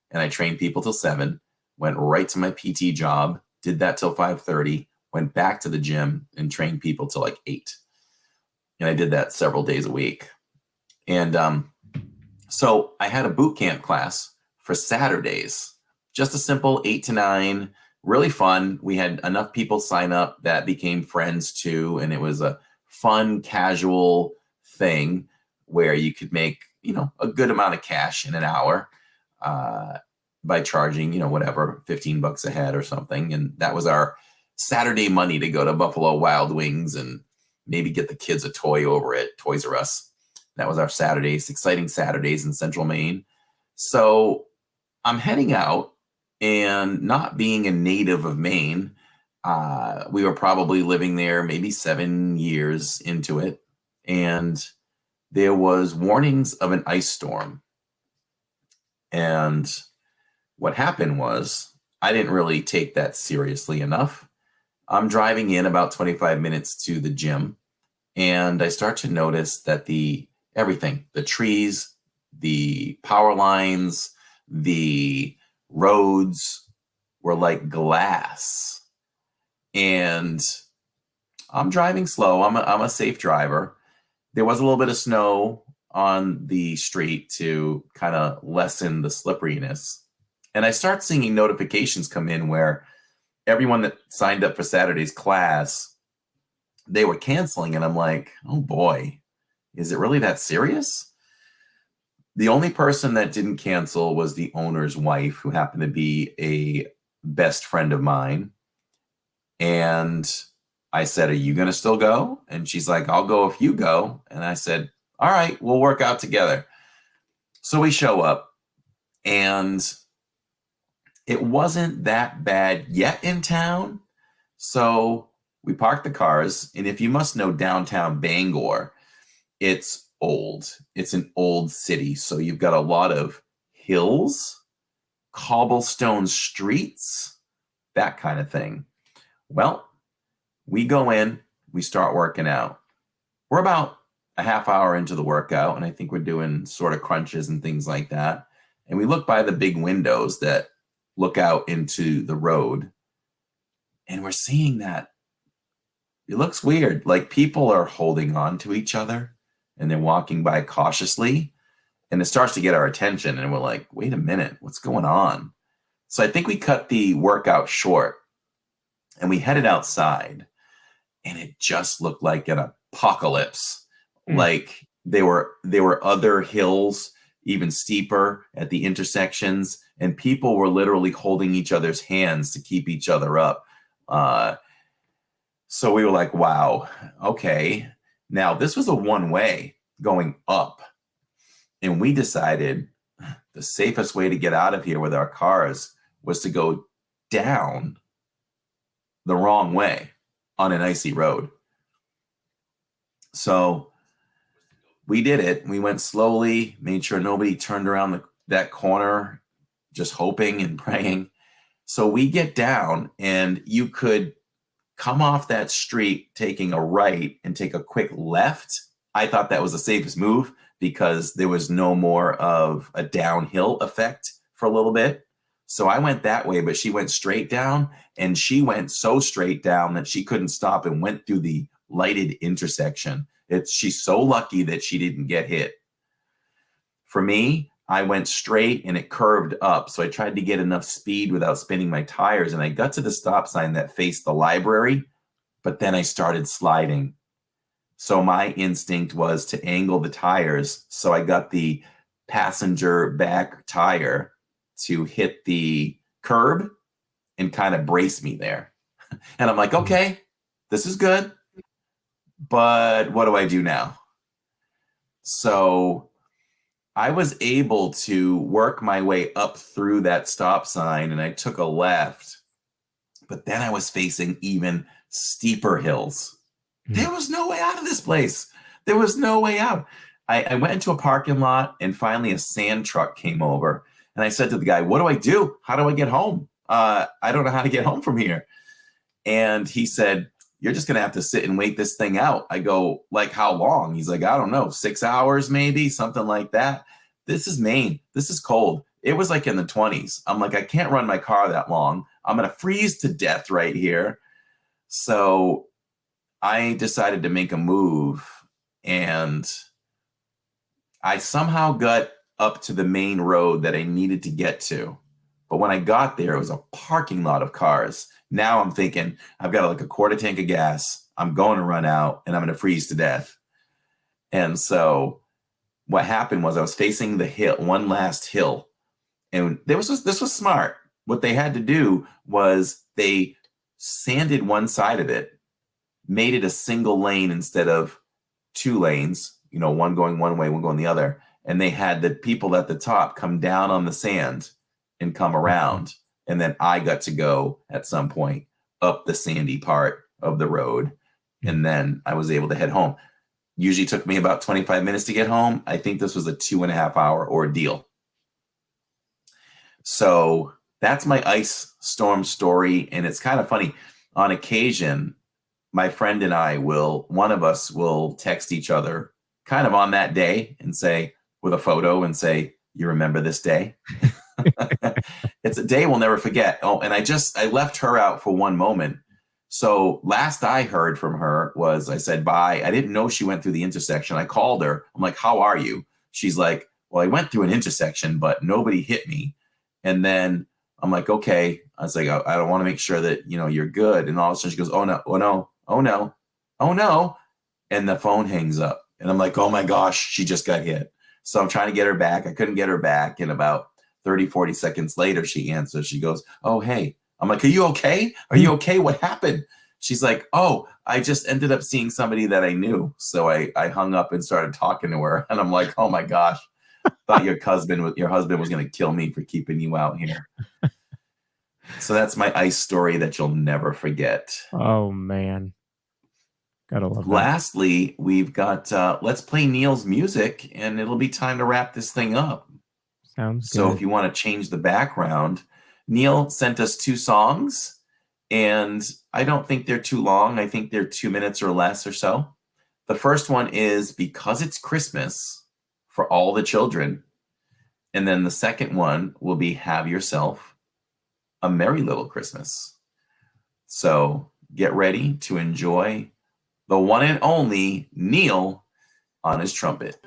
and I trained people till 7, went right to my PT job, did that till 5:30, went back to the gym and trained people till like 8. And I did that several days a week. And so I had a boot camp class for Saturdays, just a simple 8 to 9, really fun. We had enough people sign up that became friends too. And it was a fun, casual thing where you could make, a good amount of cash in an hour by charging, whatever, $15 a head or something. And that was our Saturday money to go to Buffalo Wild Wings and maybe get the kids a toy over at Toys R Us. That was our Saturdays, exciting Saturdays in Central Maine. So I'm heading out, and not being a native of Maine, we were probably living there maybe 7 years into it. And there was warnings of an ice storm. And what happened was I didn't really take that seriously enough. I'm driving in about 25 minutes to the gym, and I start to notice that everything, the trees, the power lines, the roads were like glass. And I'm driving slow. I'm a safe driver. There was a little bit of snow on the street to kind of lessen the slipperiness. And I start seeing notifications come in where everyone that signed up for Saturday's class, they were canceling. And I'm like, oh boy, is it really that serious? The only person that didn't cancel was the owner's wife, who happened to be a best friend of mine. And I said, are you going to still go? And she's like, I'll go if you go. And I said, all right, we'll work out together. So we show up, and it wasn't that bad yet in town. So we parked the cars. And if you must know downtown Bangor, it's old. It's an old city. So you've got a lot of hills, cobblestone streets, that kind of thing. Well, we go in, we start working out. We're about a half hour into the workout, and I think we're doing sort of crunches and things like that. And we look by the big windows that look out into the road, and we're seeing that it looks weird. Like people are holding on to each other and they're walking by cautiously, and it starts to get our attention, and we're like, wait a minute, what's going on? So I think we cut the workout short and we headed outside, and it just looked like an apocalypse. Like there were other hills even steeper at the intersections, and people were literally holding each other's hands to keep each other up. So we were like, wow, okay. Now this was a one-way going up, and we decided the safest way to get out of here with our cars was to go down the wrong way on an icy road. So we did it. We went slowly, made sure nobody turned around that corner, just hoping and praying. So we get down, and you could come off that street taking a right and take a quick left. I thought that was the safest move because there was no more of a downhill effect for a little bit. So I went that way, but she went straight down, and she went so straight down that she couldn't stop and went through the lighted intersection. She's so lucky that she didn't get hit. For me, I went straight and it curved up. So I tried to get enough speed without spinning my tires. And I got to the stop sign that faced the library, but then I started sliding. So my instinct was to angle the tires. So I got the passenger back tire to hit the curb and kind of brace me there. And I'm like, okay, this is good, but what do I do now? So I was able to work my way up through that stop sign, and I took a left, but then I was facing even steeper hills. There was no way out of this place. There was no way out. I went into a parking lot, and finally a sand truck came over, and I said to the guy, what do I do? How do I get home? I don't know how to get home from here. And he said, you're just going to have to sit and wait this thing out. I go, like, how long? He's like, I don't know, 6 hours, maybe, something like that. This is Maine. This is cold. It was like in the 20s. I'm like, I can't run my car that long. I'm going to freeze to death right here. So I decided to make a move, and I somehow got up to the main road that I needed to get to. But when I got there, it was a parking lot of cars. Now I'm thinking, I've got like a quarter tank of gas. I'm going to run out, and I'm going to freeze to death. And so what happened was I was facing the hill, one last hill. And this was smart. What they had to do was they sanded one side of it, made it a single lane instead of two lanes, one going one way, one going the other. And they had the people at the top come down on the sand and come around. And then I got to go at some point up the sandy part of the road. And then I was able to head home. Usually took me about 25 minutes to get home. I think this was a 2.5 hour ordeal. So that's my ice storm story. And it's kind of funny. On occasion, my friend and I one of us will text each other kind of on that day and say, with a photo, and say, you remember this day? It's a day we'll never forget. Oh, and I left her out for one moment. So last I heard from her was I said bye. I didn't know she went through the intersection. I called her. I'm like, how are you? She's like, well, I went through an intersection, but nobody hit me. And then I'm like, okay. I was like, I don't want to make sure that, you're good. And all of a sudden she goes, oh no, oh no, oh no, oh no. And the phone hangs up. And I'm like, oh my gosh, she just got hit. So I'm trying to get her back. I couldn't get her back. And about 30, 40 seconds later, she answers. She goes, oh, hey. I'm like, are you okay? Are you okay? What happened? She's like, oh, I just ended up seeing somebody that I knew. So I hung up and started talking to her. And I'm like, oh my gosh, thought your husband was going to kill me for keeping you out here. So that's my ice story that you'll never forget. Oh, man. Gotta love that. Lastly, we've got let's play Neil's music, and it'll be time to wrap this thing up. Sounds good. So if you want to change the background, Neil sent us 2 songs, and I don't think they're too long. I think they're 2 minutes or less or so. The first one is Because It's Christmas for all the children. And then the second one will be Have Yourself a Merry Little Christmas. So get ready to enjoy the one and only Neil on his trumpet.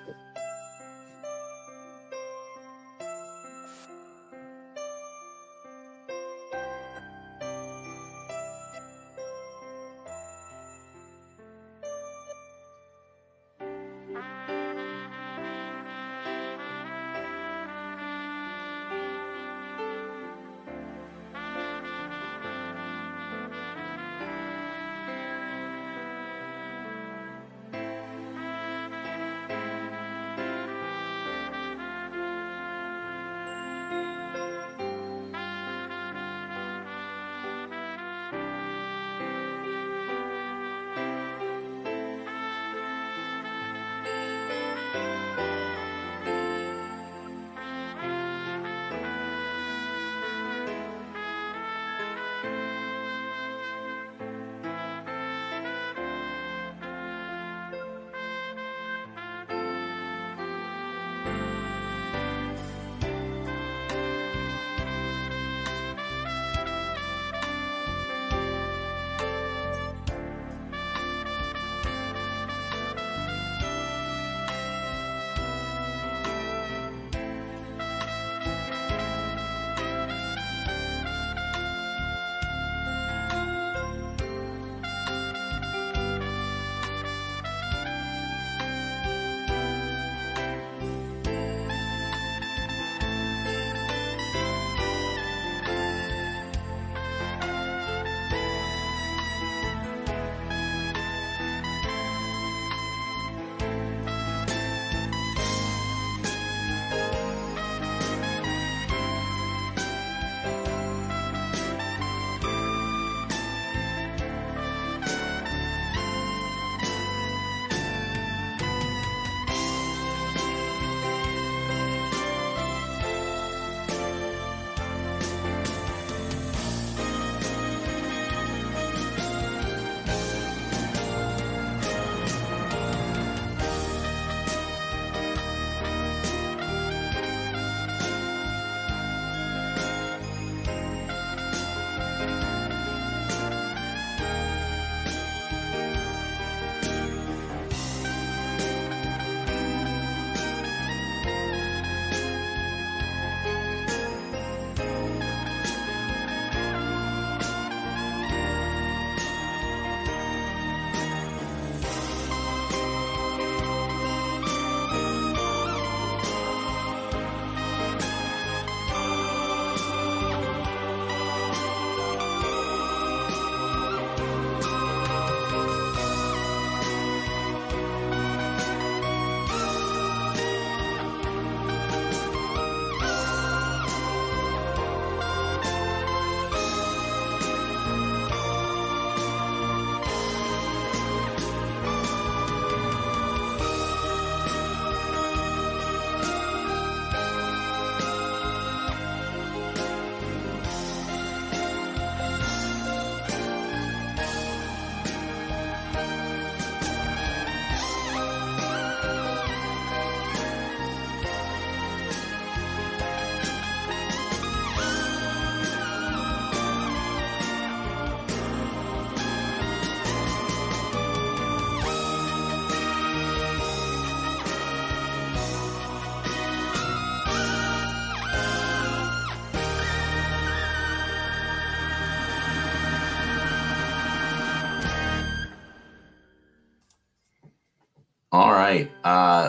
right.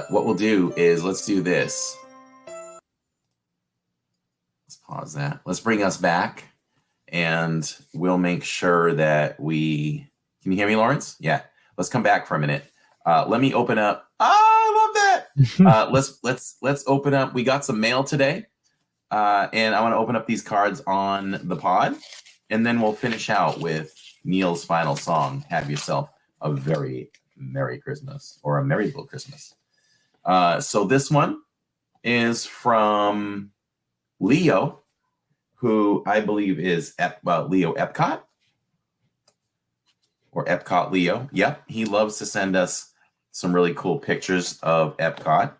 What we'll do is let's do this. Let's pause that. Let's bring us back, and we'll make sure that we. Can you hear me, Lawrence? Yeah. Let's come back for a minute. Let me open up. I love that. Let's open up. We got some mail today, and I want to open up these cards on the pod, and then we'll finish out with Neil's final song. Have yourself a very Merry Christmas, or a Merry Little Christmas. So this one is from Leo, who I believe is Leo Epcot, or Epcot Leo. Yep, he loves to send us some really cool pictures of Epcot.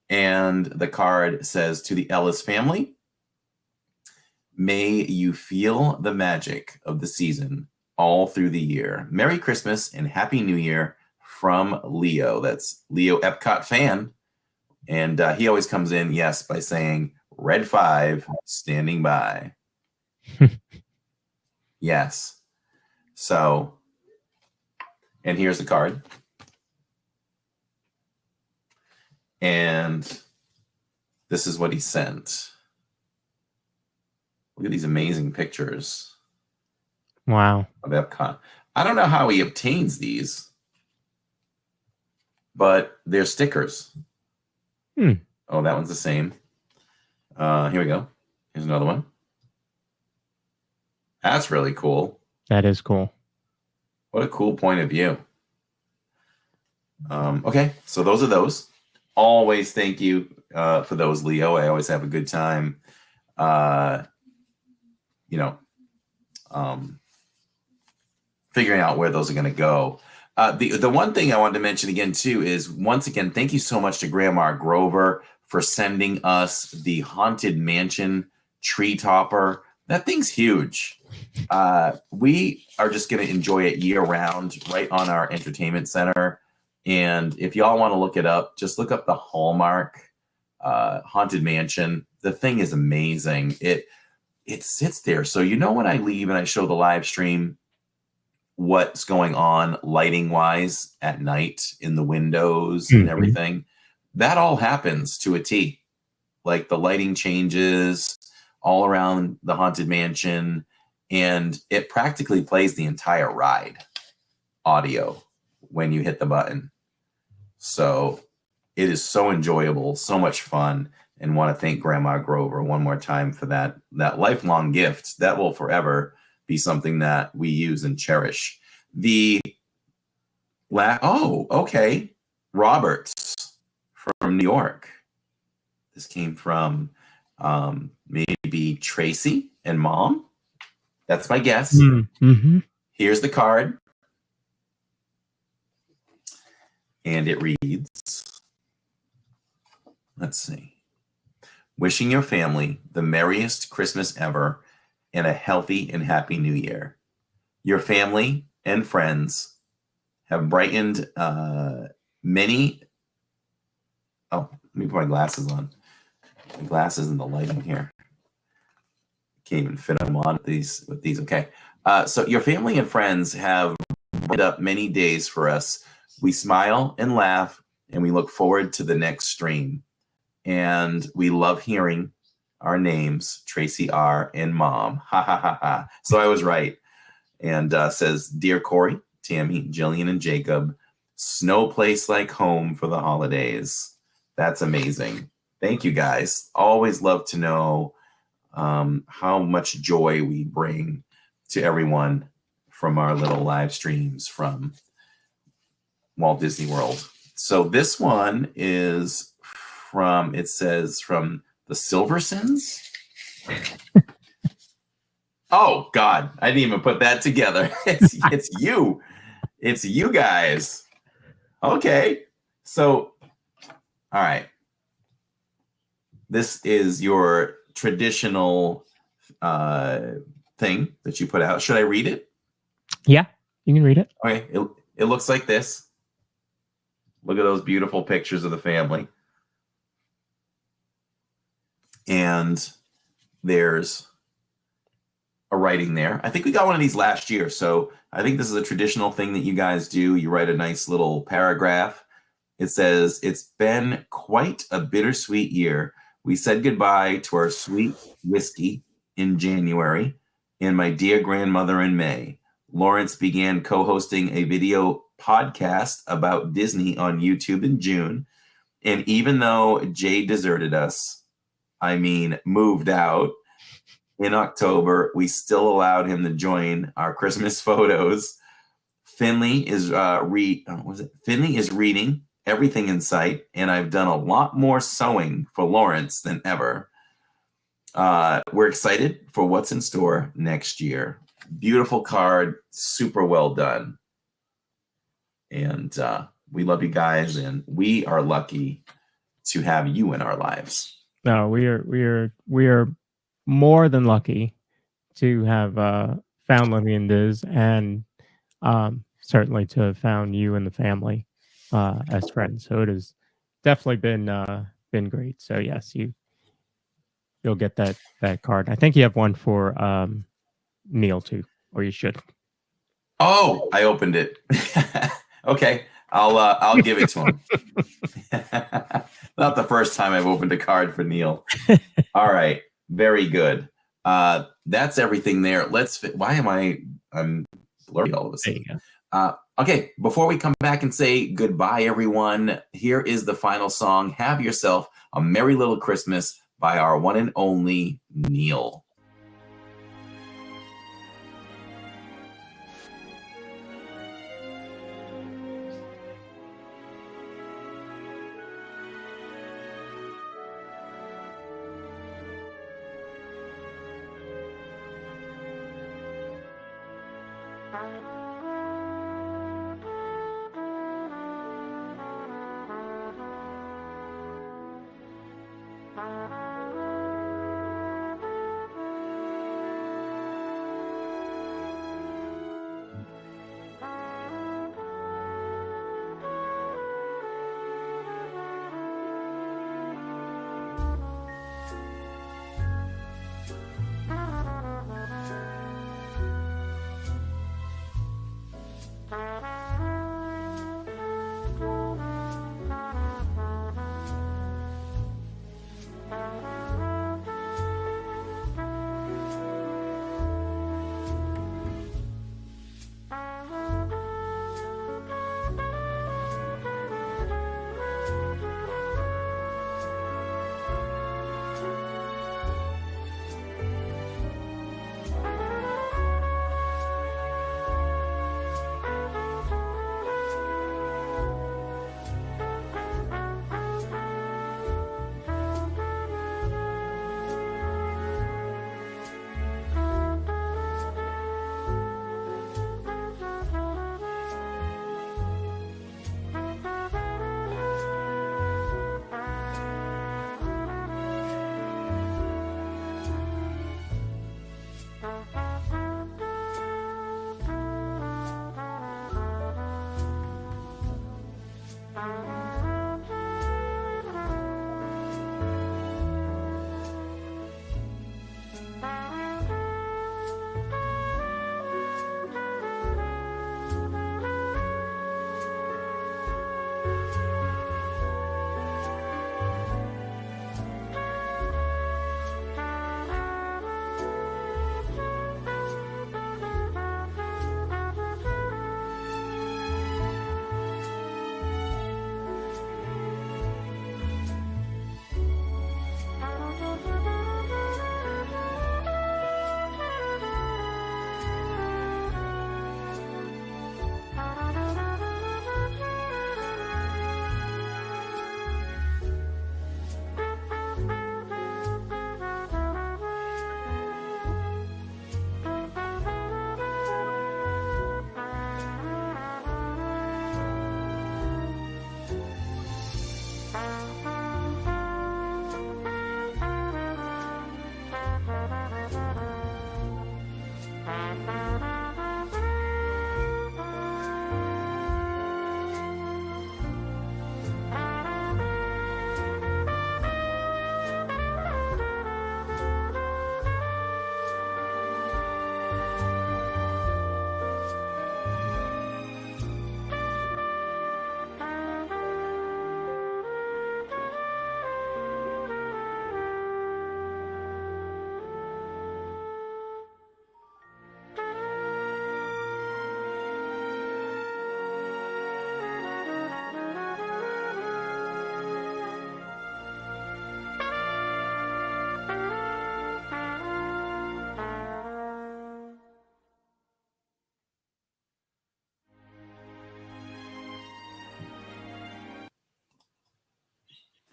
And the card says, to the Ellis family, may you feel the magic of the season all through the year. Merry Christmas and Happy New Year from Leo. That's Leo Epcot fan. And he always comes in, yes, by saying, Red 5, standing by. Yes. So, and here's the card. And this is what he sent. Look at these amazing pictures. Wow. Of Epcot. I don't know how he obtains these, but they're stickers. Oh, that one's the same. Here we go. Here's another one. That's really cool. That is cool. What a cool point of view. Okay, so those are those. Always thank you for those, Leo. I always have a good time. Figuring out where those are going to go. The one thing I wanted to mention again, too, is once again, thank you so much to Grandma Grover for sending us the Haunted Mansion tree topper. That thing's huge. We are just going to enjoy it year round right on our entertainment center. And if y'all want to look it up, just look up the Hallmark Haunted Mansion. The thing is amazing. It sits there. So, when I leave and I show the live stream, what's going on lighting wise at night in the windows and everything, that all happens to a T. Like the lighting changes all around the Haunted Mansion, and it practically plays the entire ride audio when you hit the button. So it is so enjoyable, so much fun, and want to thank Grandma Grover one more time for that lifelong gift that will forever be something that we use and cherish. Okay. Roberts from New York. This came from maybe Tracy and Mom. That's my guess. Mm-hmm. Here's the card. And it reads, let's see. Wishing your family the merriest Christmas ever and a healthy and happy new year. Your family and friends have brightened many. Oh, let me put my glasses on. My glasses and the lighting here. Can't even fit them on with these. Okay. So your family and friends have brightened up many days for us. We smile and laugh, and we look forward to the next stream. And we love hearing our names, Tracy R. and Mom. Ha ha ha ha. So I was right. And says, Dear Corey, Tammy, Jillian, and Jacob, no place like home for the holidays. That's amazing. Thank you, guys. Always love to know how much joy we bring to everyone from our little live streams from Walt Disney World. So this one is from the Silversons. Oh God, I didn't even put that together. It's you. It's you guys. Okay. So, all right. This is your traditional thing that you put out. Should I read it? Yeah, you can read it. Okay. It looks like this. Look at those beautiful pictures of the family. And there's a writing there. I think we got one of these last year. So I think this is a traditional thing that you guys do. You write a nice little paragraph It says, it's been quite a bittersweet year. We said goodbye to our sweet whiskey in January and my dear grandmother in May. Lawrence began co-hosting a video podcast about Disney on YouTube in June. And even though Jay deserted us, moved out in October, we still allowed him to join our Christmas photos. Finley is Finley is reading everything in sight, and I've done a lot more sewing for Lawrence than ever. We're excited for what's in store next year. Beautiful card, super well done. And we love you guys, and we are lucky to have you in our lives. No, we are more than lucky to have found Livy and Diz, and certainly to have found you and the family as friends. So it has definitely been great. So yes, you'll get that card. I think you have one for Neil too, or you should. Oh, I opened it. Okay, I'll give it to him. Not the first time I've opened a card for Neil. All right, very good. That's everything there. I'm blurry all of a sudden. Okay, before we come back and say goodbye, everyone, here is the final song. Have yourself a merry little Christmas by our one and only Neil.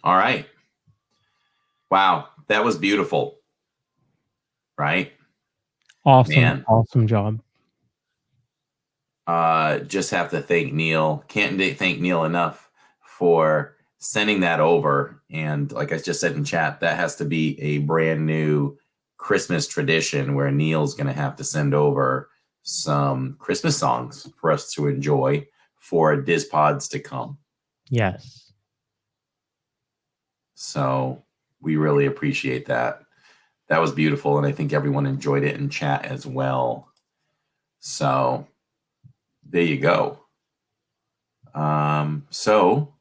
All right. Wow, that was beautiful. Right? Awesome, Man. awesome job. Just have to thank Neil. Can't thank Neil enough for sending that over. And like I just said in chat, that has to be a brand new Christmas tradition where Neil's going to have to send over some Christmas songs for us to enjoy for Dizpods to come. Yes. So we really appreciate that. That was beautiful. And I think everyone enjoyed it in chat as well. So there you go. So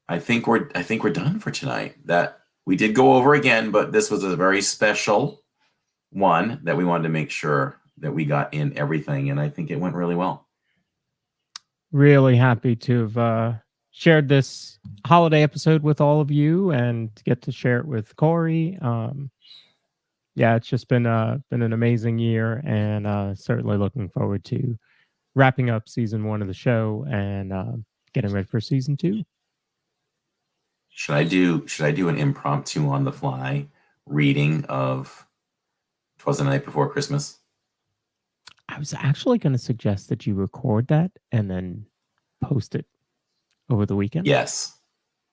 I think we're done for tonight. That we did go over again, but this was a very special one that we wanted to make sure that we got in everything, and I think it went really well. Really happy to have shared this holiday episode with all of you and to get to share it with Corey. Yeah, it's just been an amazing year, and certainly looking forward to wrapping up season 1 of the show and getting ready for season 2. Should I do an impromptu on the fly reading of "'Twas the Night Before Christmas"? I was actually going to suggest that you record that and then post it over the weekend. Yes.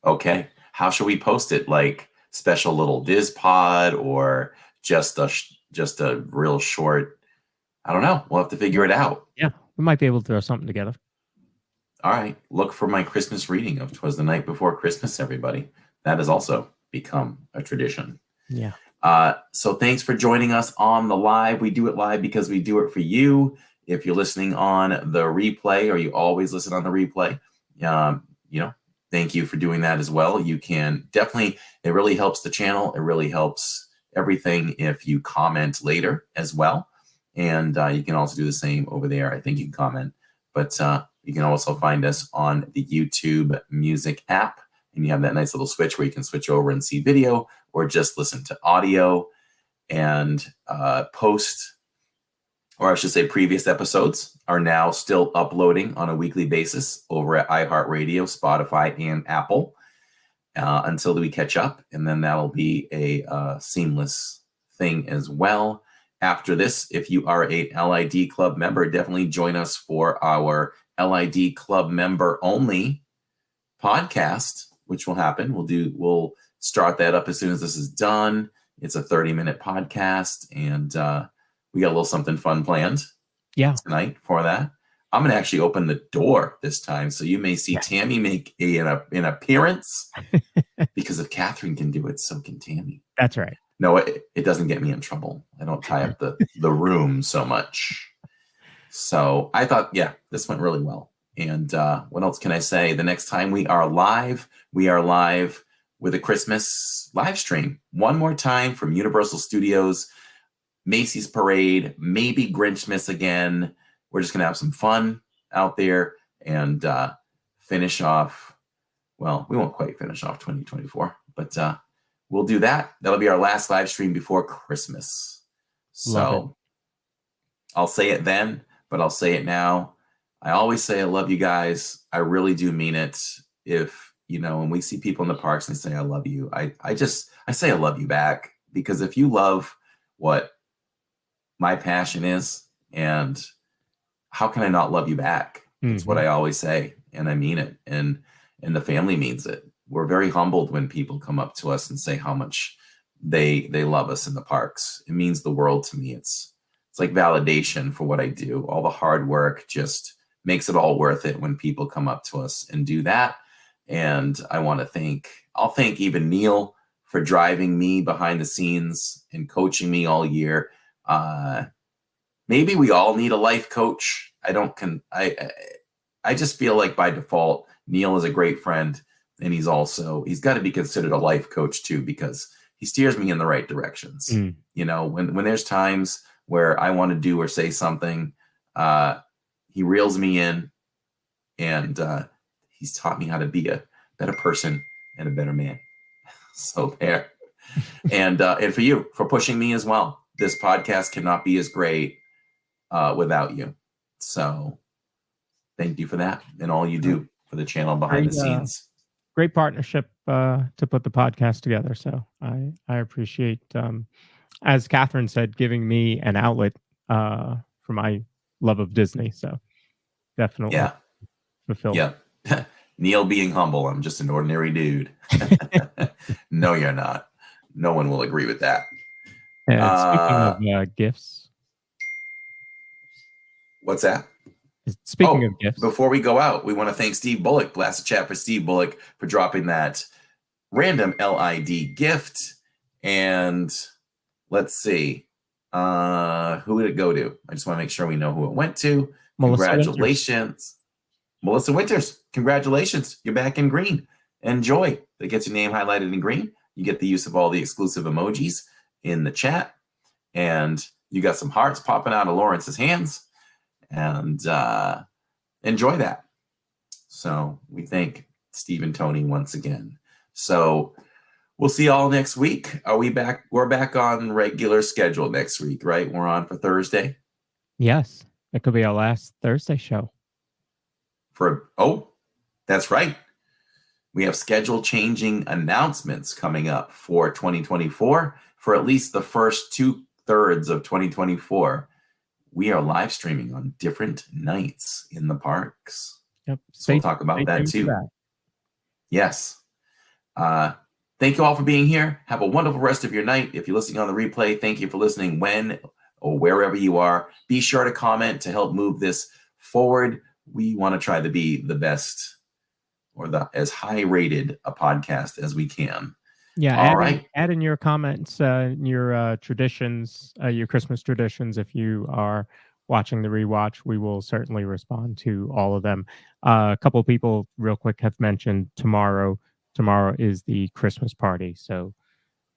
Okay. How should we post it? Like special little Dizpod or just a real short? I don't know. We'll have to figure it out. Yeah, we might be able to throw something together. All right. Look for my Christmas reading of "'Twas the Night Before Christmas," everybody. That has also become a tradition. Yeah. So thanks for joining us on the live. We do it live because we do it for you. If you're listening on the replay, or you always listen on the replay, thank you for doing that as well. You can definitely, it really helps the channel. It really helps everything if you comment later as well. And you can also do the same over there. I think you can comment, but you can also find us on the YouTube Music app. And you have that nice little switch where you can switch over and see video or just listen to audio, and previous episodes are now still uploading on a weekly basis over at iHeartRadio, Spotify, and Apple until we catch up. And then that'll be a seamless thing as well. After this, if you are a LID Club member, definitely join us for our LID Club member only podcast, which will happen. We'll start that up as soon as this is done. It's a 30-minute podcast, and we got a little something fun planned tonight for that. I'm going to actually open the door this time, so you may see Tammy make an appearance, because if Catherine can do it, so can Tammy. That's right. No, it doesn't get me in trouble. I don't tie up the room so much. So I thought, this went really well. And what else can I say? The next time we are live with a Christmas live stream. One more time from Universal Studios, Macy's Parade, maybe Grinchmas again. We're just going to have some fun out there and finish off. Well, we won't quite finish off 2024, but we'll do that. That'll be our last live stream before Christmas. So I'll say it then, but I'll say it now. I always say I love you guys. I really do mean it. If, when we see people in the parks and they say, I love you, I say I love you back, because if you love what my passion is, and how can I not love you back? It's what I always say, and I mean it. And the family means it. We're very humbled when people come up to us and say how much they love us in the parks. It means the world to me. It's like validation for what I do. All the hard work just makes it all worth it when people come up to us and do that. And I'll thank even Neil for driving me behind the scenes and coaching me all year. Maybe we all need a life coach. I just feel like by default, Neil is a great friend, and he's got to be considered a life coach too, because he steers me in the right directions. When there's times where I want to do or say something, he reels me in, and he's taught me how to be a better person and a better man. So there. And for you, for pushing me as well. This podcast cannot be as great without you. So thank you for that and all you do for the channel behind the scenes. great partnership to put the podcast together. So I appreciate, as Catherine said, giving me an outlet for my love of Disney. So definitely Yeah. fulfilled. Yeah. Neil being humble. I'm just an ordinary dude. No, you're not. No one will agree with that. And speaking of gifts, What's that? Speaking of gifts, before we go out, we want to thank Steve Bullock. Blast the chat for Steve Bullock for dropping that random LID gift. And let's see. Who did it go to? I just want to make sure we know who it went to. Congratulations. Melissa Winters. Congratulations. You're back in green. Enjoy. That gets your name highlighted in green. You get the use of all the exclusive emojis in the chat. And you got some hearts popping out of Lawrence's hands. And enjoy that. So we thank Steve and Tony once again. So we'll see y'all next week. Are we back? We're back on regular schedule next week, right? We're on for Thursday. Yes, it could be our last Thursday show. That's right. We have schedule changing announcements coming up for 2024 for at least the first 2/3 of 2024. We are live streaming on different nights in the parks. Yep. So we'll talk about that too. Yes. Thank you all for being here. Have a wonderful rest of your night. If you're listening on the replay, thank you for listening when or wherever you are. Be sure to comment to help move this forward. We want to try to be the best or as high rated a podcast as we can. Yeah. Add in your comments, your traditions, your Christmas traditions. If you are watching the rewatch, we will certainly respond to all of them. A couple of people real quick have mentioned tomorrow. Tomorrow is the Christmas party. So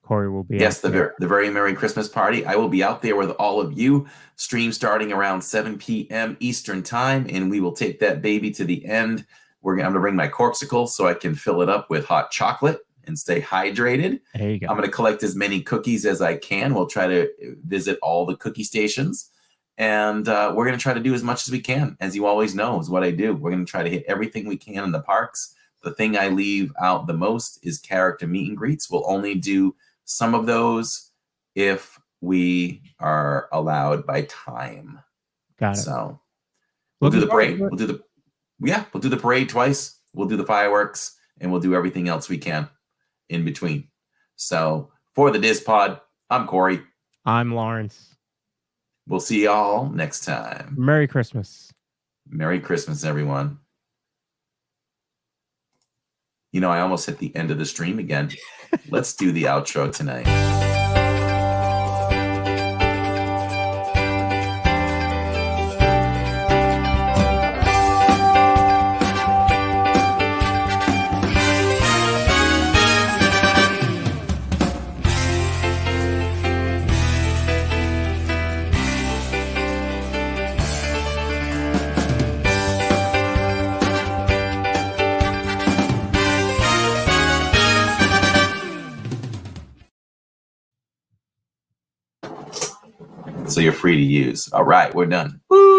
Corey will be. Yes, the very Merry Christmas party. I will be out there with all of you. Stream starting around 7 p.m. Eastern time. And we will take that baby to the end. I'm going to bring my corksicle so I can fill it up with hot chocolate and stay hydrated. There you go. I'm going to collect as many cookies as I can. We'll try to visit all the cookie stations. And we're going to try to do as much as we can. As you always know, is what I do. We're going to try to hit everything we can in the parks. The thing I leave out the most is character meet and greets. We'll only do some of those if we are allowed by time. Got it. So we'll do the parade. We'll do the parade twice. We'll do the fireworks, and we'll do everything else we can in between. So for the Dizpod, I'm Corey. I'm Lawrence. We'll see y'all next time. Merry Christmas. Merry Christmas, everyone. You know, I almost hit the end of the stream again. Let's do the outro tonight. So you're free to use. All right, we're done. Woo!